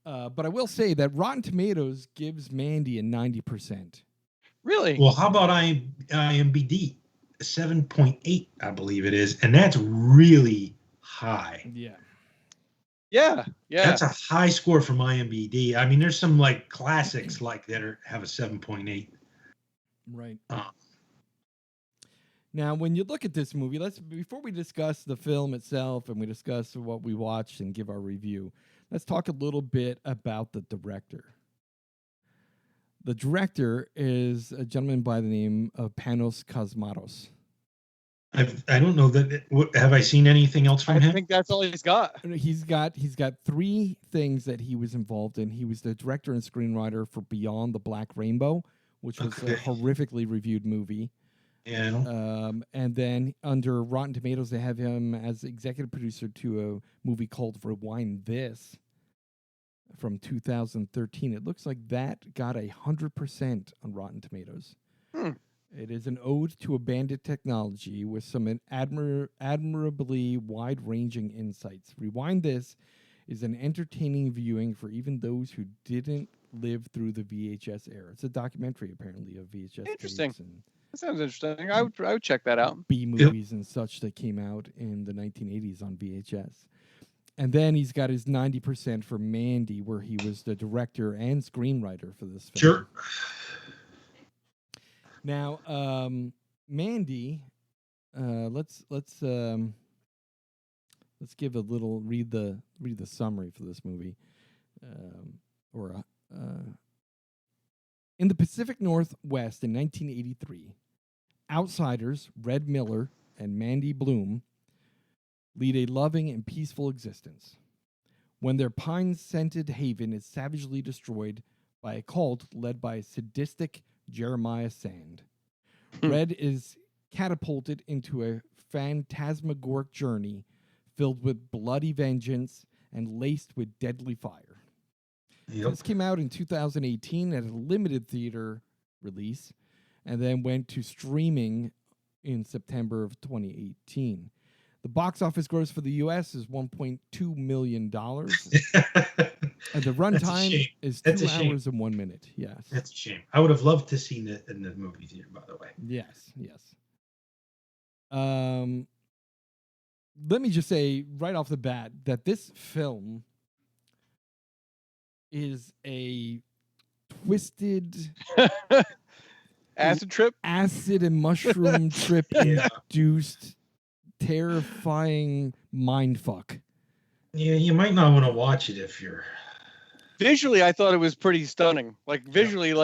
But I will say that Rotten Tomatoes gives Mandy a 90%. Really? Well, how about IMDb? 7.8, I believe it is, and that's really high. Yeah. Yeah. That's a high score from IMDb. I mean, there's some like classics like that have a 7.8. Right. Now, when you look at this movie, before we discuss the film itself and we discuss what we watched and give our review, let's talk a little bit about the director. The director is a gentleman by the name of Panos Cosmatos. I don't know that. Have I seen anything else from him? I think that's all he's got. He's got 3 things that he was involved in. He was the director and screenwriter for Beyond the Black Rainbow, which was a horrifically reviewed movie. Yeah. And then under Rotten Tomatoes, they have him as executive producer to a movie called Rewind This from 2013. It looks like that got 100% on Rotten Tomatoes. It is an ode to abandoned technology with some admirably wide-ranging insights. Rewind This is an entertaining viewing for even those who didn't live through the VHS era. It's a documentary, apparently, of VHS. Interesting. And that sounds interesting. I would check that out. B movies and such that came out in the 1980s on VHS. And then he's got his 90% for Mandy, where he was the director and screenwriter for this film. Sure. Now, Mandy, let's give a little read the summary for this movie, in the Pacific Northwest in 1983, outsiders Red Miller and Mandy Bloom lead a loving and peaceful existence. When their pine-scented haven is savagely destroyed by a cult led by a sadistic Jeremiah Sand, Red is catapulted into a phantasmagoric journey filled with bloody vengeance and laced with deadly fire. Yep. This came out in 2018 at a limited theater release and then went to streaming in September of 2018. The box office gross for the U.S. is $1.2 million. And the runtime is 2 hours and 1 minute. Yes. That's a shame. I would have loved to see it in the movie theater, by the way. Yes. Let me just say right off the bat that this film is a twisted acid and mushroom trip induced terrifying mindfuck. Yeah, you might not want to watch it if you're. Visually, I thought it was pretty stunning. Like visually,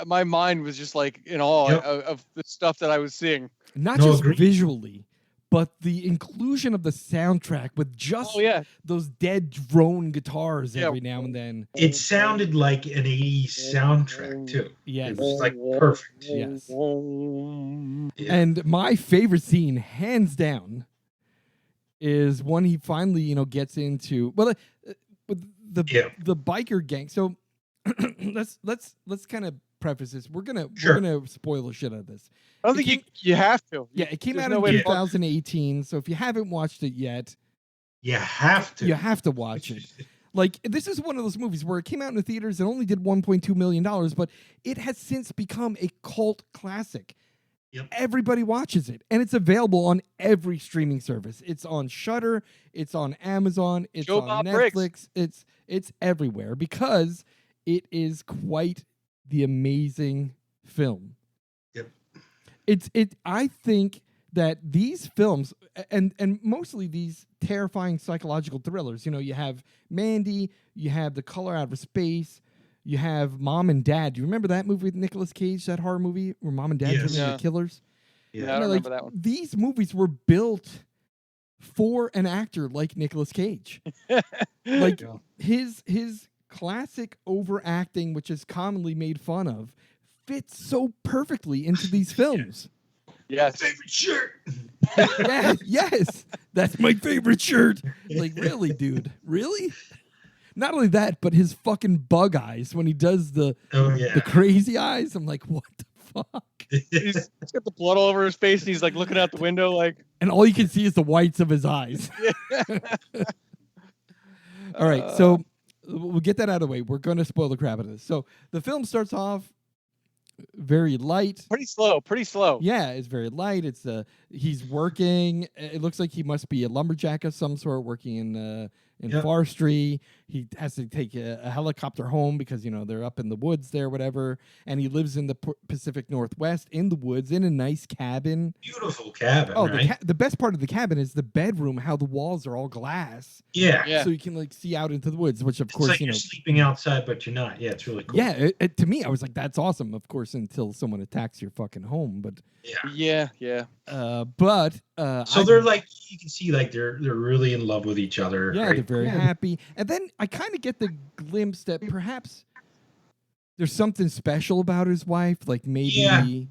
my mind was just like in awe of the stuff that I was seeing. Not just visually, but the inclusion of the soundtrack with just those dead drone guitars every now and then. It sounded like an 80s soundtrack too. Yes. It was like perfect. Yes. Yeah. And my favorite scene, hands down, is when he finally, gets into the biker gang. So let's kind of preface this. We're gonna spoil the shit out of this. I don't think you have to. Yeah, it came out in 2018. So if you haven't watched it yet, you have to. You have to watch it. Like, this is one of those movies where it came out in the theaters and only did $1.2 million, but it has since become a cult classic. Yep. Everybody watches it, and it's available on every streaming service. It's on Shudder, it's on Amazon, it's on Netflix. It's everywhere because it is quite the amazing film. Yep. I think that these films and mostly these terrifying psychological thrillers, you have Mandy, you have The Color Out of Space, you have Mom and Dad. Do you remember that movie with Nicolas Cage, that horror movie where Mom and Dad turned into killers? Yeah, I don't remember that one. These movies were built for an actor like Nicolas Cage. His classic overacting, which is commonly made fun of, fits so perfectly into these films. Yes. Favorite shirt. Yes. That's my favorite shirt. Like, really, dude? Really? Not only that, but his fucking bug eyes when he does the crazy eyes. I'm like, what the fuck? He's got the blood all over his face and he's like looking out the window like. And all you can see is the whites of his eyes. All right, so we'll get that out of the way. We're going to spoil the crap out of this. So the film starts off very light. Pretty slow. Yeah, it's very light. It's he's working. It looks like he must be a lumberjack of some sort, working in forestry. He has to take a helicopter home because they're up in the woods there, whatever. And he lives in the Pacific Northwest in the woods in a nice cabin. Beautiful cabin. Oh, right? The best part of the cabin is the bedroom. How the walls are all glass. Yeah. So you can see out into the woods, which of it's course like you're sleeping outside, but you're not. Yeah, it's really cool. Yeah, to me, I was like, that's awesome. Of course, until someone attacks your fucking home, but yeah. So they're like, you can see like they're really in love with each other. Yeah, right? they're very happy. And then I kind of get the glimpse that perhaps there's something special about his wife. Like maybe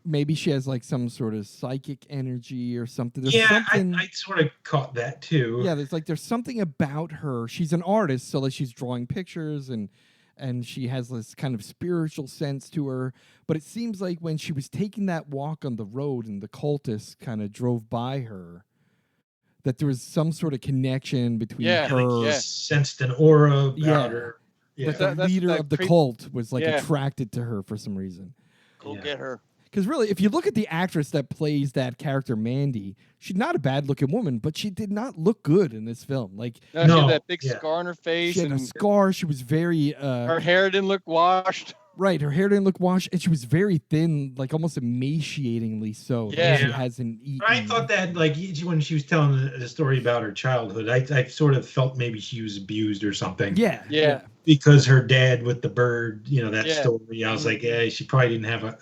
maybe she has like some sort of psychic energy or something. There's something... I sort of caught that too. Yeah, there's something about her. She's an artist, so like she's drawing pictures and she has this kind of spiritual sense to her. But it seems like when she was taking that walk on the road and the cultists kind of drove by her, that there was some sort of connection between her. Like sensed an aura about her. Yeah. But the leader of the cult was like attracted to her for some reason. Go get her. Because really, if you look at the actress that plays that character, Mandy, she's not a bad-looking woman, but she did not look good in this film. Like, she had that big scar on her face. She had a scar. She was very... her hair didn't look washed. Right, her hair didn't look washed, and she was very thin, like almost emaciatingly so. Yeah. Like she hasn't eaten. I thought that, like, when she was telling the story about her childhood, I sort of felt maybe she was abused or something. Yeah. Because her dad with the bird, that story, I was like, she probably didn't have a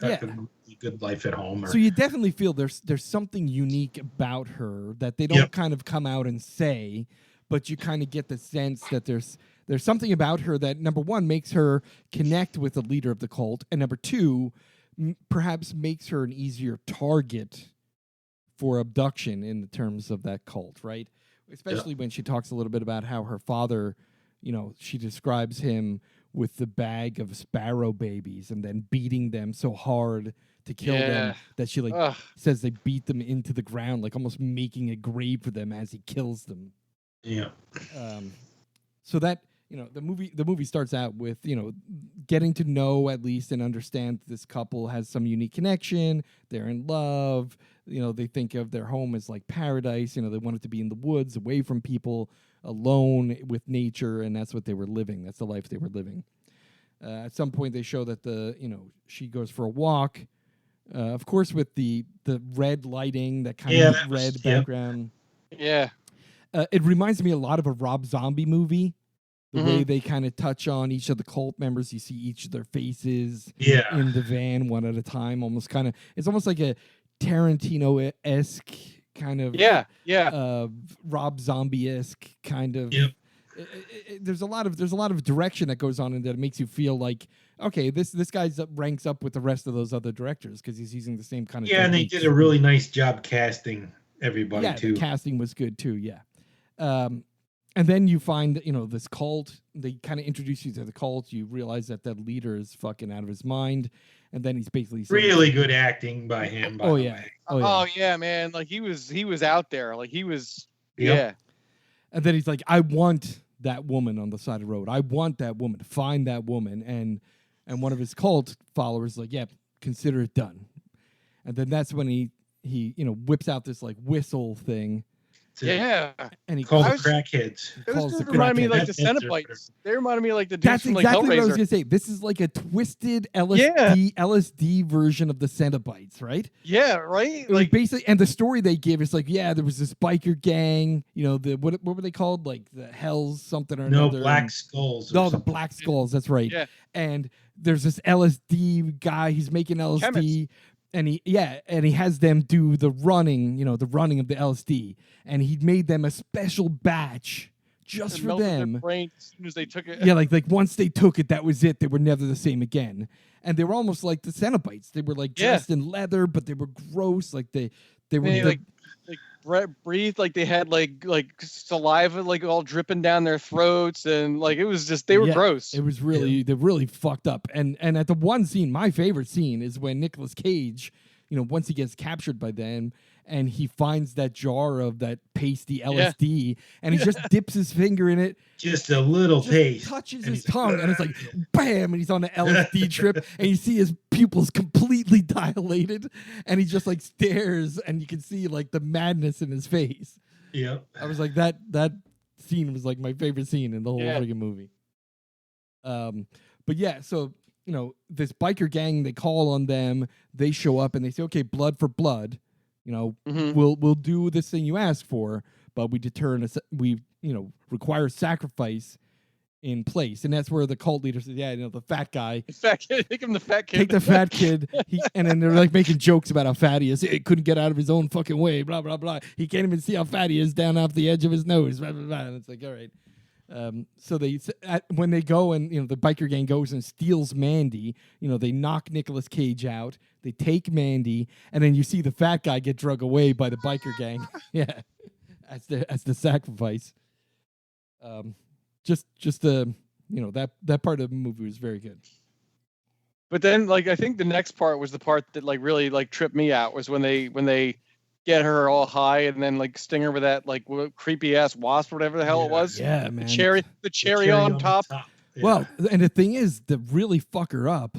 good life at home. So you definitely feel there's something unique about her that they don't kind of come out and say, but you kind of get the sense that there's something about her that, number one, makes her connect with the leader of the cult, and number two, perhaps makes her an easier target for abduction in the terms of that cult, right? Especially when she talks a little bit about how her father, she describes him with the bag of sparrow babies and then beating them so hard to kill them that she says they beat them into the ground, like almost making a grave for them as he kills them. Yeah. So that the movie starts out with getting to know at least and understand this couple has some unique connection. They're in love. They think of their home as like paradise. They want it to be in the woods, away from people, alone with nature, and that's what they were living. That's the life they were living. At some point, they show that she goes for a walk. Of course, with the red lighting, that kind of red background. Yeah. It reminds me a lot of a Rob Zombie movie. The way they kind of touch on each of the cult members. You see each of their faces in the van one at a time. It's almost like a Tarantino-esque kind of Rob Zombie-esque kind of. There's a lot of direction that goes on in that makes you feel like, okay, this guy's ranks up with the rest of those other directors because he's using the same kind of and they did a really nice job casting everybody too. The casting was good too. And then you find this cult. They kind of introduce you to the cult. You realize that leader is fucking out of his mind, and then he's basically really good acting by him. Oh yeah, man! Like he was out there. Like he was. Yep. And then he's like, I want that woman on the side of the road. I want that woman. Find that woman. And one of his cult followers is like, yeah, consider it done. And then that's when he whips out this like whistle thing. And he calls the crackheads. It reminded me like the Cenobites. They reminded me like the dudes That's from exactly like Hellraiser. what I was gonna say. This is like a twisted LSD version of the Cenobites, right? Yeah, right. Like basically, and the story they give is like, there was this biker gang. What were they called? Like the Hells something or another. Black Skulls. No, the Black Skulls. That's right. Yeah. And there's this LSD guy. He's making LSD. Chemist. And he has them do the running of the LSD, and he made them a special batch just for them. Their brain as soon as they took it. Yeah, like once they took it, that was it. They were never the same again. And they were almost like the Cenobites. They were like dressed in leather, but they were gross. Like they were breathed like they had like saliva like all dripping down their throats, and like it was just they were gross. It was really they really fucked up. And at the one scene, my favorite scene is when Nicolas Cage, once he gets captured by them and he finds that jar of that pasty LSD and he just dips his finger in it. Just a little taste. Touches his tongue and it's like, bam, and he's on an LSD trip and you see his pupils completely dilated and he just like stares and you can see like the madness in his face. Yeah. I was like, that scene was like my favorite scene in the whole friggin' movie. But yeah, so this biker gang, they call on them, they show up and they say, okay, blood for blood, we'll do this thing you asked for, but we require sacrifice in place. And that's where the cult leader says, the fat guy. The fat kid, take him the fat kid. Take the fat kid. And then they're like making jokes about how fat he is. He couldn't get out of his own fucking way, blah, blah, blah. He can't even see how fat he is down off the edge of his nose, blah, blah, blah. And it's like, all right. So when they go and the biker gang goes and steals Mandy, they knock Nicolas Cage out, they take Mandy, and then you see the fat guy get drug away by the biker gang. Yeah, as the sacrifice. Just that part of the movie was very good. But then I think the next part was the part that really tripped me out was when they get her all high and then sting her with that creepy ass wasp or whatever the hell it was. Yeah, man. The cherry on top. Yeah. Well, and the thing is, to really fuck her up,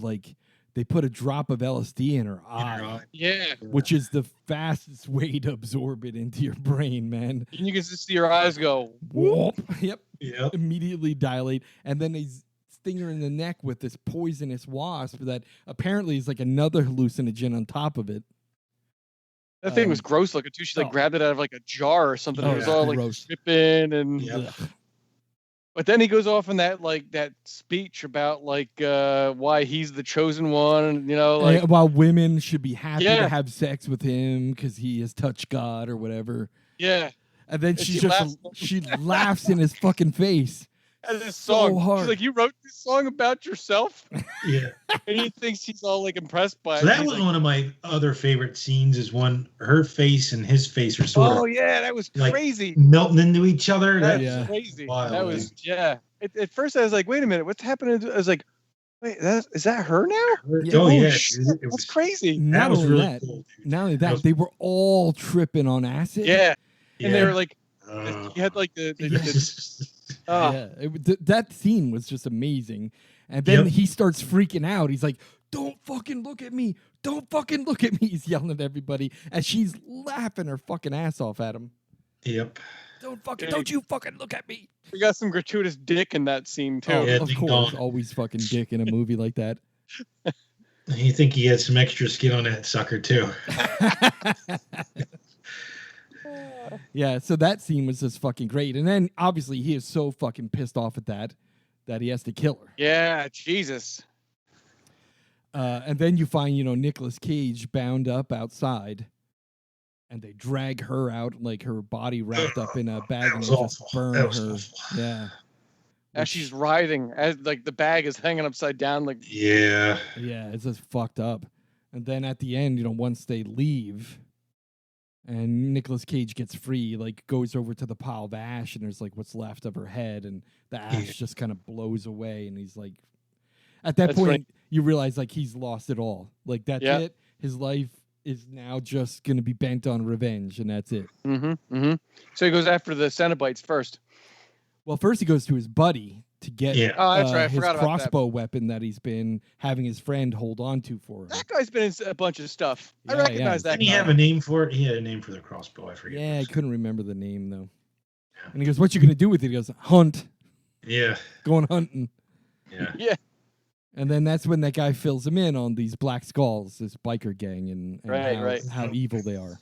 they put a drop of LSD in her eye. Yeah. Which is the fastest way to absorb it into your brain, man. And you can just see your eyes go whoop. Yep. Yep. Immediately dilate. And then they sting her in the neck with this poisonous wasp that apparently is another hallucinogen on top of it. That thing was gross looking too. She grabbed it out of a jar or something. It was all dripping and. Yep. But then he goes off in that speech about why he's the chosen one, and while women should be happy to have sex with him because he has touched God or whatever. Yeah. And then she laughs in his fucking face. At this song, so hard. She's like, "You wrote this song about yourself?" Yeah. And he thinks he's all impressed by it. So that was one of my other favorite scenes. Is when her face and his face are sort of. Oh yeah, that was crazy. Melting into each other. That's crazy. Wild, that was At first, I was like, "Wait a minute, what's happening?" I was like, "Wait, is that her now?" Oh yeah, shit, that's crazy. Not was only really that, cool. Not only that, they were all tripping on acid. Yeah, and they were you had that scene was just amazing. And then he starts freaking out. He's like, "Don't fucking look at me. Don't fucking look at me." He's yelling at everybody. And she's laughing her fucking ass off at him. Yep. Don't you fucking look at me. We got some gratuitous dick in that scene, too. Oh, yeah, of course. Always fucking dick in a movie like that. You think he had some extra skin on that sucker, too. Yeah, so that scene was just fucking great. And then, obviously, he is so fucking pissed off at that he has to kill her. Yeah, Jesus. And then you find, Nicolas Cage bound up outside. And they drag her out, her body wrapped up in a bag, and they just burn her. Awful. Yeah. As she's writhing, as the bag is hanging upside down, Yeah, it's just fucked up. And then at the end, once they leave, and Nicolas Cage gets free, goes over to the pile of ash, and there's what's left of her head, and the ash just kind of blows away, and he's at that point, you realize he's lost it all. That's it. His life is now just going to be bent on revenge, and that's it. Mm-hmm. Mm-hmm. So he goes after the Cenobites first. Well, first he goes to his buddy to get that's right. I his forgot about crossbow weapon that he's been having his friend hold on to for him. That guy's been in a bunch of stuff. I recognize that. Didn't he have a name for it? He had a name for the crossbow. I forget. Yeah, I couldn't remember the name, though. And he goes, "What you going to do with it?" He goes, "Hunt." Yeah. Going hunting. Yeah. Yeah. And then that's when that guy fills him in on these Black Skulls, this biker gang, and how evil they are.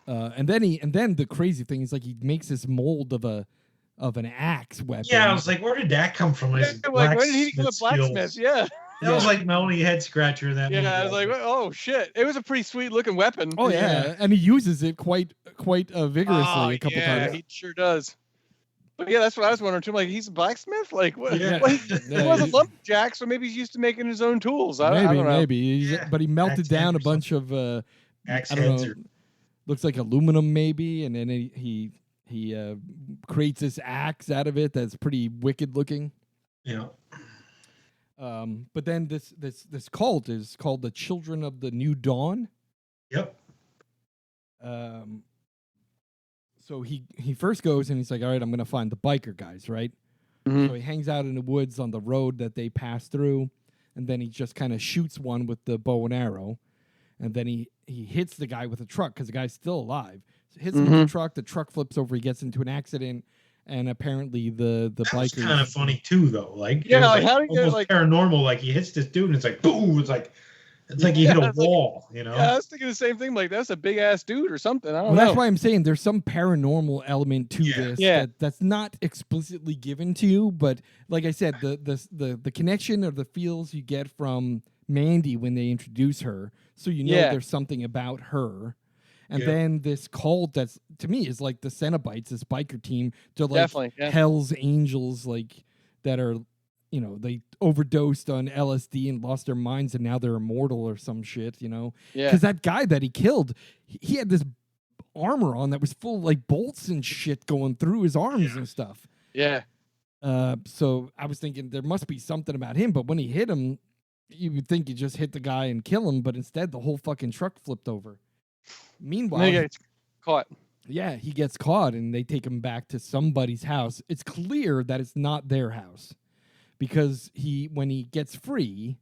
And then the crazy thing is he makes this mold of an axe weapon. Yeah, I was like, where did that come from? Where did he become a blacksmith? Yeah. That was my only head scratcher. That movie. I was like, oh shit! It was a pretty sweet looking weapon. Oh yeah, and he uses it quite vigorously a couple times. He sure does. But yeah, that's what I was wondering too. He's a blacksmith. What? Yeah. He was a lumberjack, so maybe he's used to making his own tools. I don't know. Maybe. But he melted down a bunch of axe heads. Looks like aluminum, maybe, and then he creates this axe out of it that's pretty wicked looking. Yeah. But then this cult is called the Children of the New Dawn. Yep. So he first goes and he's like, all right, I'm going to find the biker guys, right? Mm-hmm. So he hangs out in the woods on the road that they pass through, and then he just kind of shoots one with the bow and arrow, and then he hits the guy with a truck because the guy's still alive. So hits him with the truck flips over, he gets into an accident, and apparently the bikers... That's kind of funny too, though. Like, yeah, like how do you get like paranormal? Like he hits this dude and it's like boom! It's like he hit a wall, you know? Yeah, I was thinking the same thing. Like, that's a big-ass dude or something. I don't know. That's why I'm saying there's some paranormal element to this that's not explicitly given to you. But like I said, the connection or the feels you get from Mandy when they introduce her, so you know there's something about her. And then this cult that's, to me, is like the Cenobites, this biker team. They're like Hell's Angels, like, that are... You know, they overdosed on LSD and lost their minds, and now they're immortal or some shit, you know? Yeah. Because that guy that he killed, he had this armor on that was full of, like, bolts and shit going through his arms and stuff. Yeah. So I was thinking there must be something about him, but when he hit him, you would think you just hit the guy and kill him, but instead the whole fucking truck flipped over. Meanwhile... He gets caught. Yeah, he gets caught, and they take him back to somebody's house. It's clear that it's not their house. Because when he gets free,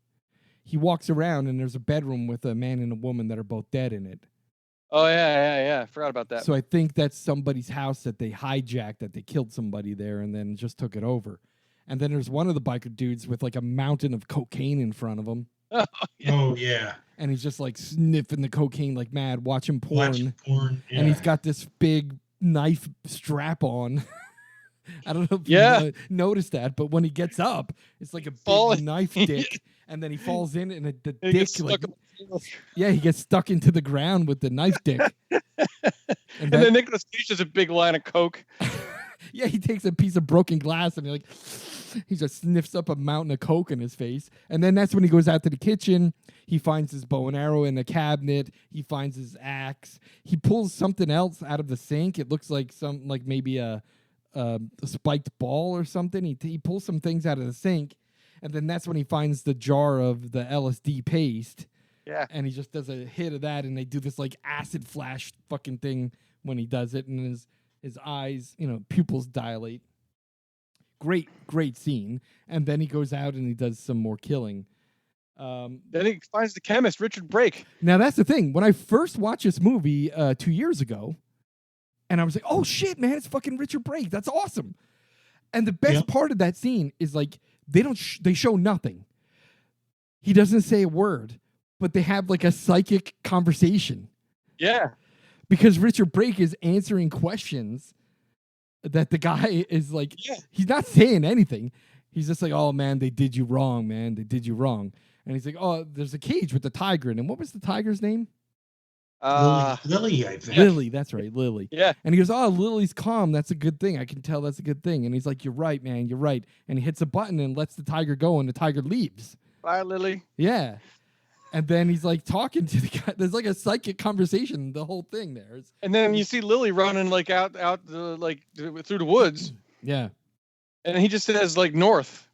he walks around and there's a bedroom with a man and a woman that are both dead in it. Oh, yeah. I forgot about that. So I think that's somebody's house that they hijacked, that they killed somebody there and then just took it over. And then there's one of the biker dudes with like a mountain of cocaine in front of him. Oh, yeah. And he's just like sniffing the cocaine like mad, watching porn. Yeah. And he's got this big knife strap on. I don't know if you noticed that, but when he gets up, it's like a big knife dick, and then he falls in, and the dick, like, he gets stuck into the ground with the knife dick. and then Nicolas Cage does a big line of coke. Yeah, he takes a piece of broken glass, and he just sniffs up a mountain of coke in his face. And then that's when he goes out to the kitchen. He finds his bow and arrow in the cabinet. He finds his axe. He pulls something else out of the sink. It looks like maybe a spiked ball or something. He pulls some things out of the sink, and then that's when he finds the jar of the LSD paste. Yeah. And he just does a hit of that, and they do this like acid flash fucking thing when he does it, and his eyes, pupils dilate. Great scene. And then he goes out and he does some more killing. Then he finds the chemist, Richard Brake. Now that's the thing. When I first watched this movie 2 years ago, and I was like, oh, shit, man, it's fucking Richard Brake. That's awesome. And the best part of that scene is, like, they show nothing. He doesn't say a word, but they have, like, a psychic conversation. Yeah. Because Richard Brake is answering questions that the guy is, like, he's not saying anything. He's just like, oh, man, they did you wrong, man. They did you wrong. And he's like, oh, there's a cage with the tiger in it. And what was the tiger's name? Lily, I think. Lily, that's right, Lily. Yeah. And he goes, oh, Lily's calm. That's a good thing. I can tell that's a good thing. And he's like, you're right, man. You're right. And he hits a button and lets the tiger go, and the tiger leaves. Bye, Lily. Yeah. And then he's like talking to the guy. There's like a psychic conversation, the whole thing there. And then you see Lily running like out like through the woods. Yeah. And he just says like north.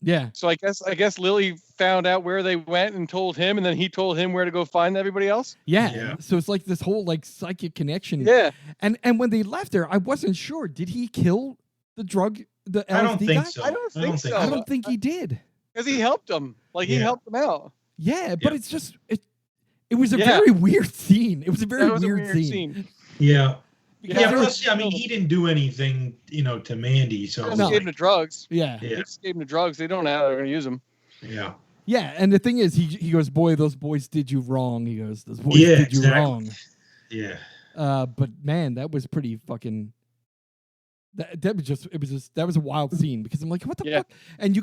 Yeah. So I guess Lily found out where they went and told him, and then he told him where to go find everybody else. Yeah. So it's like this whole like psychic connection. Yeah. And when they left there, I wasn't sure. Did he kill the LSD I don't think guy? so. I don't think so. I don't think he did. Because he helped him. Like he helped him out. Yeah, but it's just it was a very weird scene. It was a very weird scene. Yeah. Plus, I mean, he didn't do anything, to Mandy. So he just gave him the drugs. Yeah. He just gave him the drugs. They don't know how they're going to use them. Yeah. Yeah, and the thing is, he goes, boy, those boys did you wrong. He goes, those boys did you wrong. Yeah. But man, that was pretty fucking. That was a wild scene because I'm like, what the fuck? And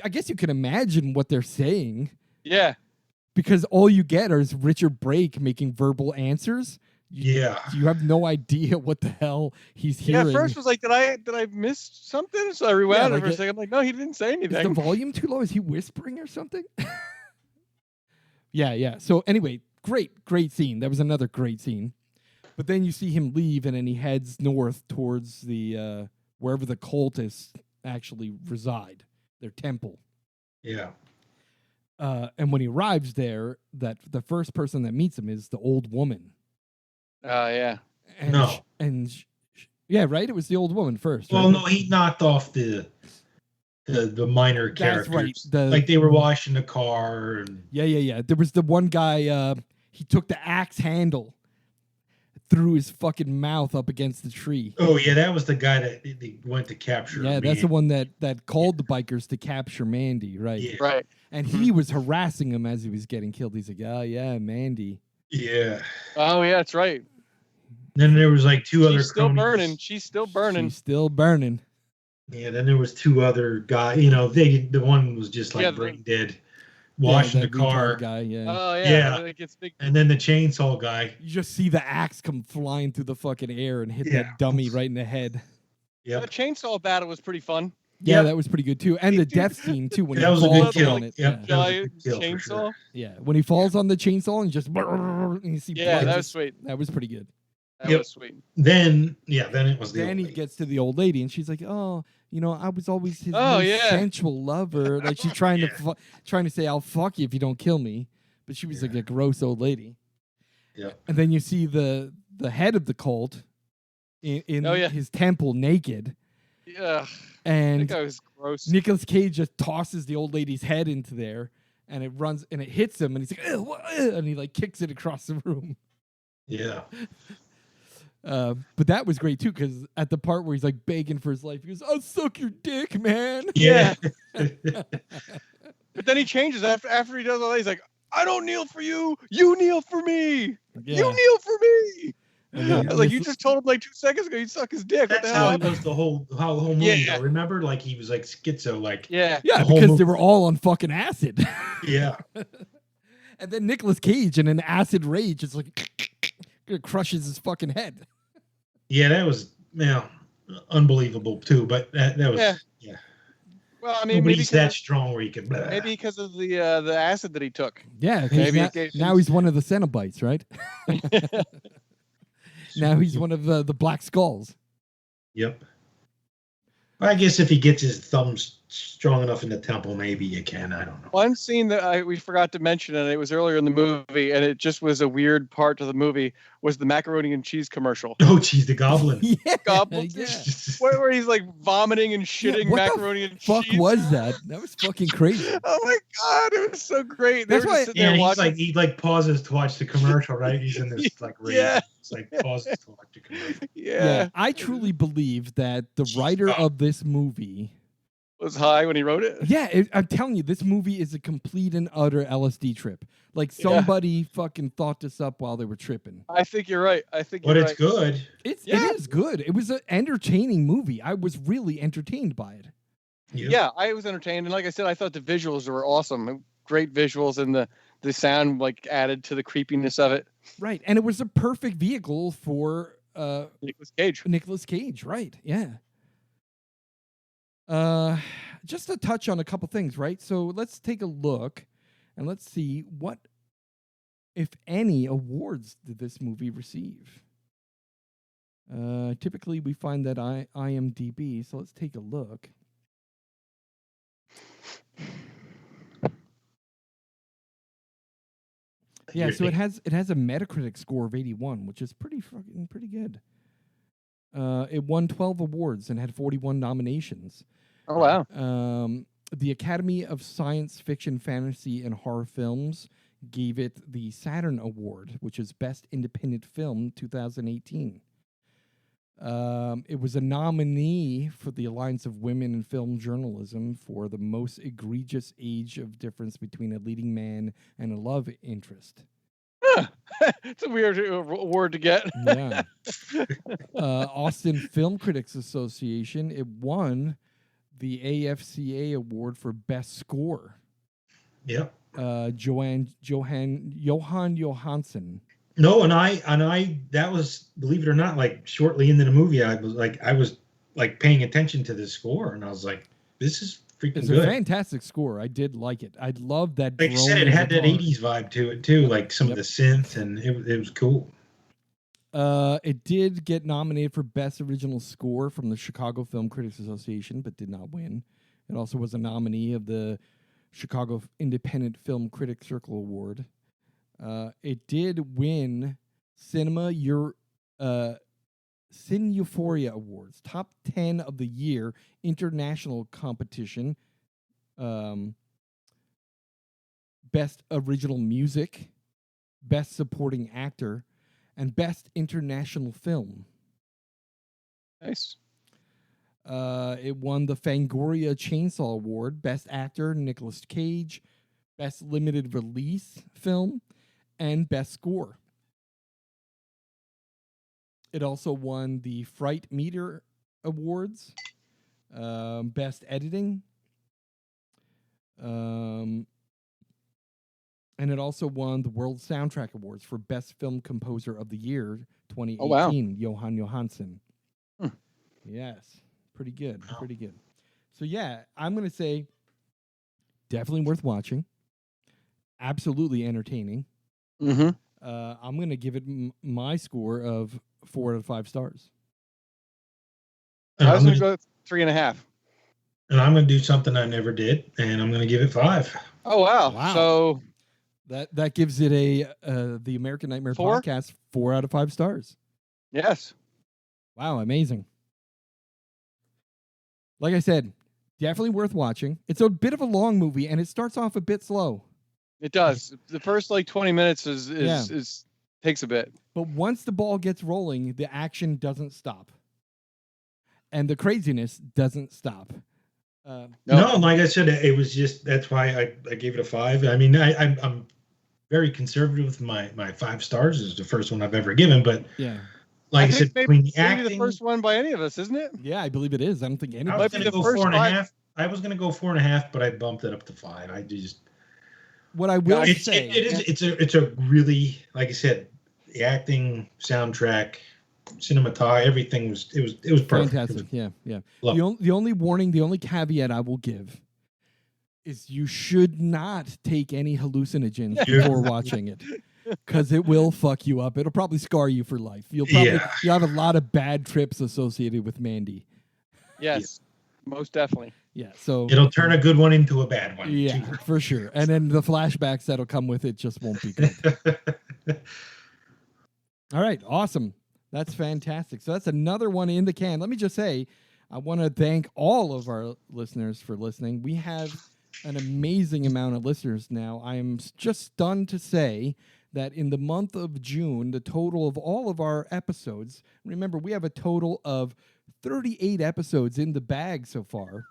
I guess you can imagine what they're saying. Yeah. Because all you get is Richard Brake making verbal answers. You have no idea what the hell he's hearing. Yeah, at first was like, did I miss something? So I rewound it for a second. I'm like, no, he didn't say anything. Is the volume too low? Is he whispering or something? Yeah. So anyway, great scene. That was another great scene. But then you see him leave, and then he heads north towards the wherever the cultists actually reside, their temple. Yeah. And when he arrives there, that the first person that meets him is the old woman. Yeah. And yeah, right. It was the old woman first. Well, right? no, he knocked off the minor characters. That's right. Like they were washing the car. And... Yeah. There was the one guy. He took the axe handle, threw his fucking mouth up against the tree. Oh yeah, that was the guy that they went to capture. Yeah, that's the one that called the bikers to capture Mandy, right? Yeah. Right. And he was harassing him as he was getting killed. He's like, "Oh yeah, Mandy." Yeah. Oh yeah, that's right. Then there was like two other. She's still cronies. burning. She's still burning. She's still burning. Yeah. Then there was two other guys. You know, the one was just like brain dead, washing the car. Guy, yeah. Oh yeah. Yeah. And then the chainsaw guy. You just see the axe come flying through the fucking air and hit that dummy right in the head. Yeah. The chainsaw battle was pretty fun. Yeah, that was pretty good too. And the death scene too when that he was falls a good kill. on it. Giant chainsaw. Sure. Yeah, when he falls on the chainsaw and just and you see blood. That was sweet. That was pretty good. That was sweet. Then it was the Then old he lady. gets to the old lady and she's like, "Oh, you know, I was always his sensual lover." Like she's trying to say, "I'll fuck you if you don't kill me," but she was like a gross old lady. Yeah. And then you see the head of the cult in his temple naked. Yeah. And that guy was gross. Nicolas Cage just tosses the old lady's head into there, and it runs and it hits him, and he's like, "What?" And he like kicks it across the room. Yeah. But that was great too, because at the part where he's like begging for his life, he goes, "I'll suck your dick, man." Yeah. But then he changes after he does all that. He's like, "I don't kneel for you. You kneel for me. Yeah. You kneel for me." I was like, you just told him like 2 seconds ago you'd suck his dick. That's how he was the whole movie. Yeah. Though. Remember, like he was like schizo, like yeah, because they were all on fucking acid. Yeah. And then Nicolas Cage in an acid rage is like crushes his fucking head. Yeah, that was unbelievable too. But that was yeah. Well, I mean, nobody's that strong where you can. Maybe because of the acid that he took. Yeah, maybe now he's one of the Cenobites, right? Now he's one of the Black Skulls. Yep. I guess if he gets his thumbs strong enough in the temple, maybe you can. I don't know. One scene that we forgot to mention, and it was earlier in the movie, and it just was a weird part of the movie, was the macaroni and cheese commercial. Oh, geez, the goblin. Yeah, Goblin. yeah. Where he's like vomiting and shitting macaroni and cheese. What the fuck was that? That was fucking crazy. Oh my god, it was so great. That's why. Yeah, he pauses to watch the commercial, right? He's in this like rage. Yeah. It's like pauses to watch the commercial. Yeah. I truly believe that the writer of this movie was high when he wrote it. Yeah, I'm telling you, this movie is a complete and utter LSD trip. Like somebody fucking thought this up while they were tripping. I think you're right. But it's good. It is good. It was an entertaining movie. I was really entertained by it. Yeah, I was entertained, and like I said, I thought the visuals were awesome. Great visuals, and the sound like added to the creepiness of it. Right, and it was a perfect vehicle for Nicolas Cage. Nicolas Cage, right? Yeah. Just to touch on a couple things, right? So let's take a look and let's see what, if any, awards did this movie receive. Typically, we find that IMDb, so let's take a look. Yeah, so it has a Metacritic score of 81, which is pretty good. It won 12 awards and had 41 nominations. Oh wow! The Academy of Science Fiction, Fantasy, and Horror Films gave it the Saturn Award, which is Best Independent Film 2018. It was a nominee for the Alliance of Women in Film Journalism for the most egregious age of difference between a leading man and a love interest. It's a weird award to get. Yeah. Austin Film Critics Association, it won the AFCA Award for Best Score. Yep. Johan Johansson. No, and I that was, believe it or not, like shortly into the movie, I was paying attention to the score, and I was like, this is freaking it's good. It's a fantastic score. I did like it. I love that. Like you said, it had that 80s vibe to it too, like some of the synth, and it was cool. It did get nominated for Best Original Score from the Chicago Film Critics Association, but did not win. It also was a nominee of the Chicago Independent Film Critics Circle Award. It did win Cine Euphoria Awards, top 10 of the year international competition. Best original music, best supporting actor, and best international film. Nice. It won the Fangoria Chainsaw Award, best actor Nicolas Cage, best limited release film, and best score. It also won the Fright Meter Awards, best editing, and it also won the World Soundtrack Awards for Best Film Composer of the Year 2018, Johan Johansson. Yes, pretty good, pretty good. So yeah, I'm going to say definitely worth watching. Absolutely entertaining. Mm-hmm. I'm going to give it my score of 4 out of 5 stars. I was going to go 3.5. And I'm going to do something I never did, and I'm going to give it 5. Oh, wow. So that gives it the American Nightmare 4? Podcast 4 out of 5 stars. Yes. Wow, amazing. Like I said, definitely worth watching. It's a bit of a long movie, and it starts off a bit slow. It does. The first 20 minutes is takes a bit. But once the ball gets rolling, the action doesn't stop. And the craziness doesn't stop. No, like I said, it was just, that's why I gave it a 5. I mean, I'm very conservative with my 5 stars. This is the first one I've ever given, but yeah. Like I said, between the acting, maybe the first one by any of us, isn't it? Yeah, I believe it is. I don't think anybody. I was going to go 4.5. I was going to go 4.5, but I bumped it up to 5. I just. What I will say, it's a really, like I said, the acting, soundtrack, cinematography, everything was perfect. Fantastic. Yeah. The only warning, the only caveat I will give is you should not take any hallucinogens before watching it. Because it will fuck you up. It'll probably scar you for life. You'll have a lot of bad trips associated with Mandy. Yes, most definitely. Yeah, so it'll turn a good one into a bad one. Yeah, for sure. And then the flashbacks that'll come with it just won't be good. All right, awesome. That's fantastic. So that's another one in the can. Let me just say, I want to thank all of our listeners for listening. We have an amazing amount of listeners now. I am just stunned to say that in the month of June, the total of all of our episodes, remember, we have a total of 38 episodes in the bag so far.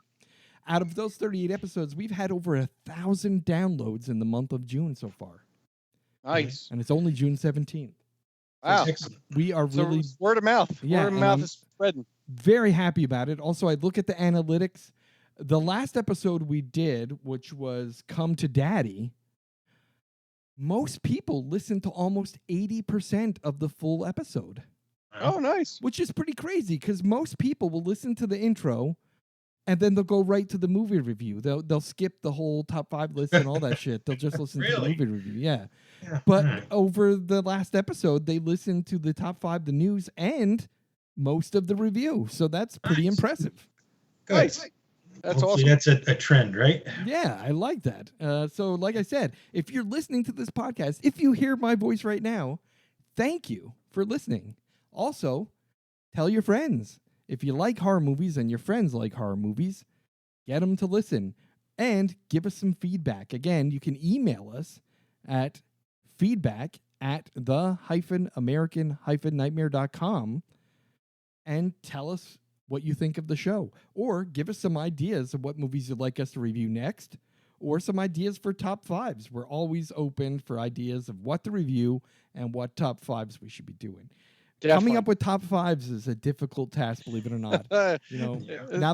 Out of those 38 episodes, we've had over 1,000 downloads in the month of June so far. Nice. And it's only June 17th. Wow. We are really... word of mouth. Yeah, word of mouth is spreading. Very happy about it. Also, I look at the analytics. The last episode we did, which was Come to Daddy, most people listen to almost 80% of the full episode. Oh, nice. Which is pretty crazy because most people will listen to the intro and then they'll go right to the movie review. They'll skip the whole top 5 list and all that shit. They'll just listen to the movie review. Yeah. But over the last episode, they listened to the top 5, the news, and most of the review. So that's pretty impressive. Good. Nice. That's Hopefully awesome. That's a trend, right? Yeah, I like that. So like I said, if you're listening to this podcast, if you hear my voice right now, thank you for listening. Also, tell your friends. If you like horror movies and your friends like horror movies, get them to listen and give us some feedback. Again, you can email us at feedback@the-american-nightmare.com and tell us what you think of the show, or give us some ideas of what movies you'd like us to review next, or some ideas for top 5s. We're always open for ideas of what to review and what top 5s we should be doing. Definitely. Coming up with top 5s is a difficult task, believe it or not. Now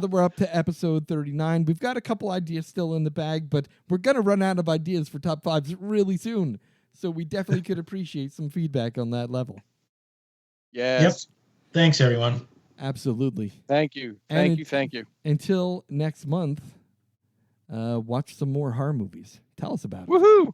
that we're up to episode 39, we've got a couple ideas still in the bag, but we're going to run out of ideas for top 5s really soon. So we definitely could appreciate some feedback on that level. Yes. Yep. Thanks, everyone. Absolutely. Thank you. Thank you. Until next month, watch some more horror movies. Tell us about it. Woohoo!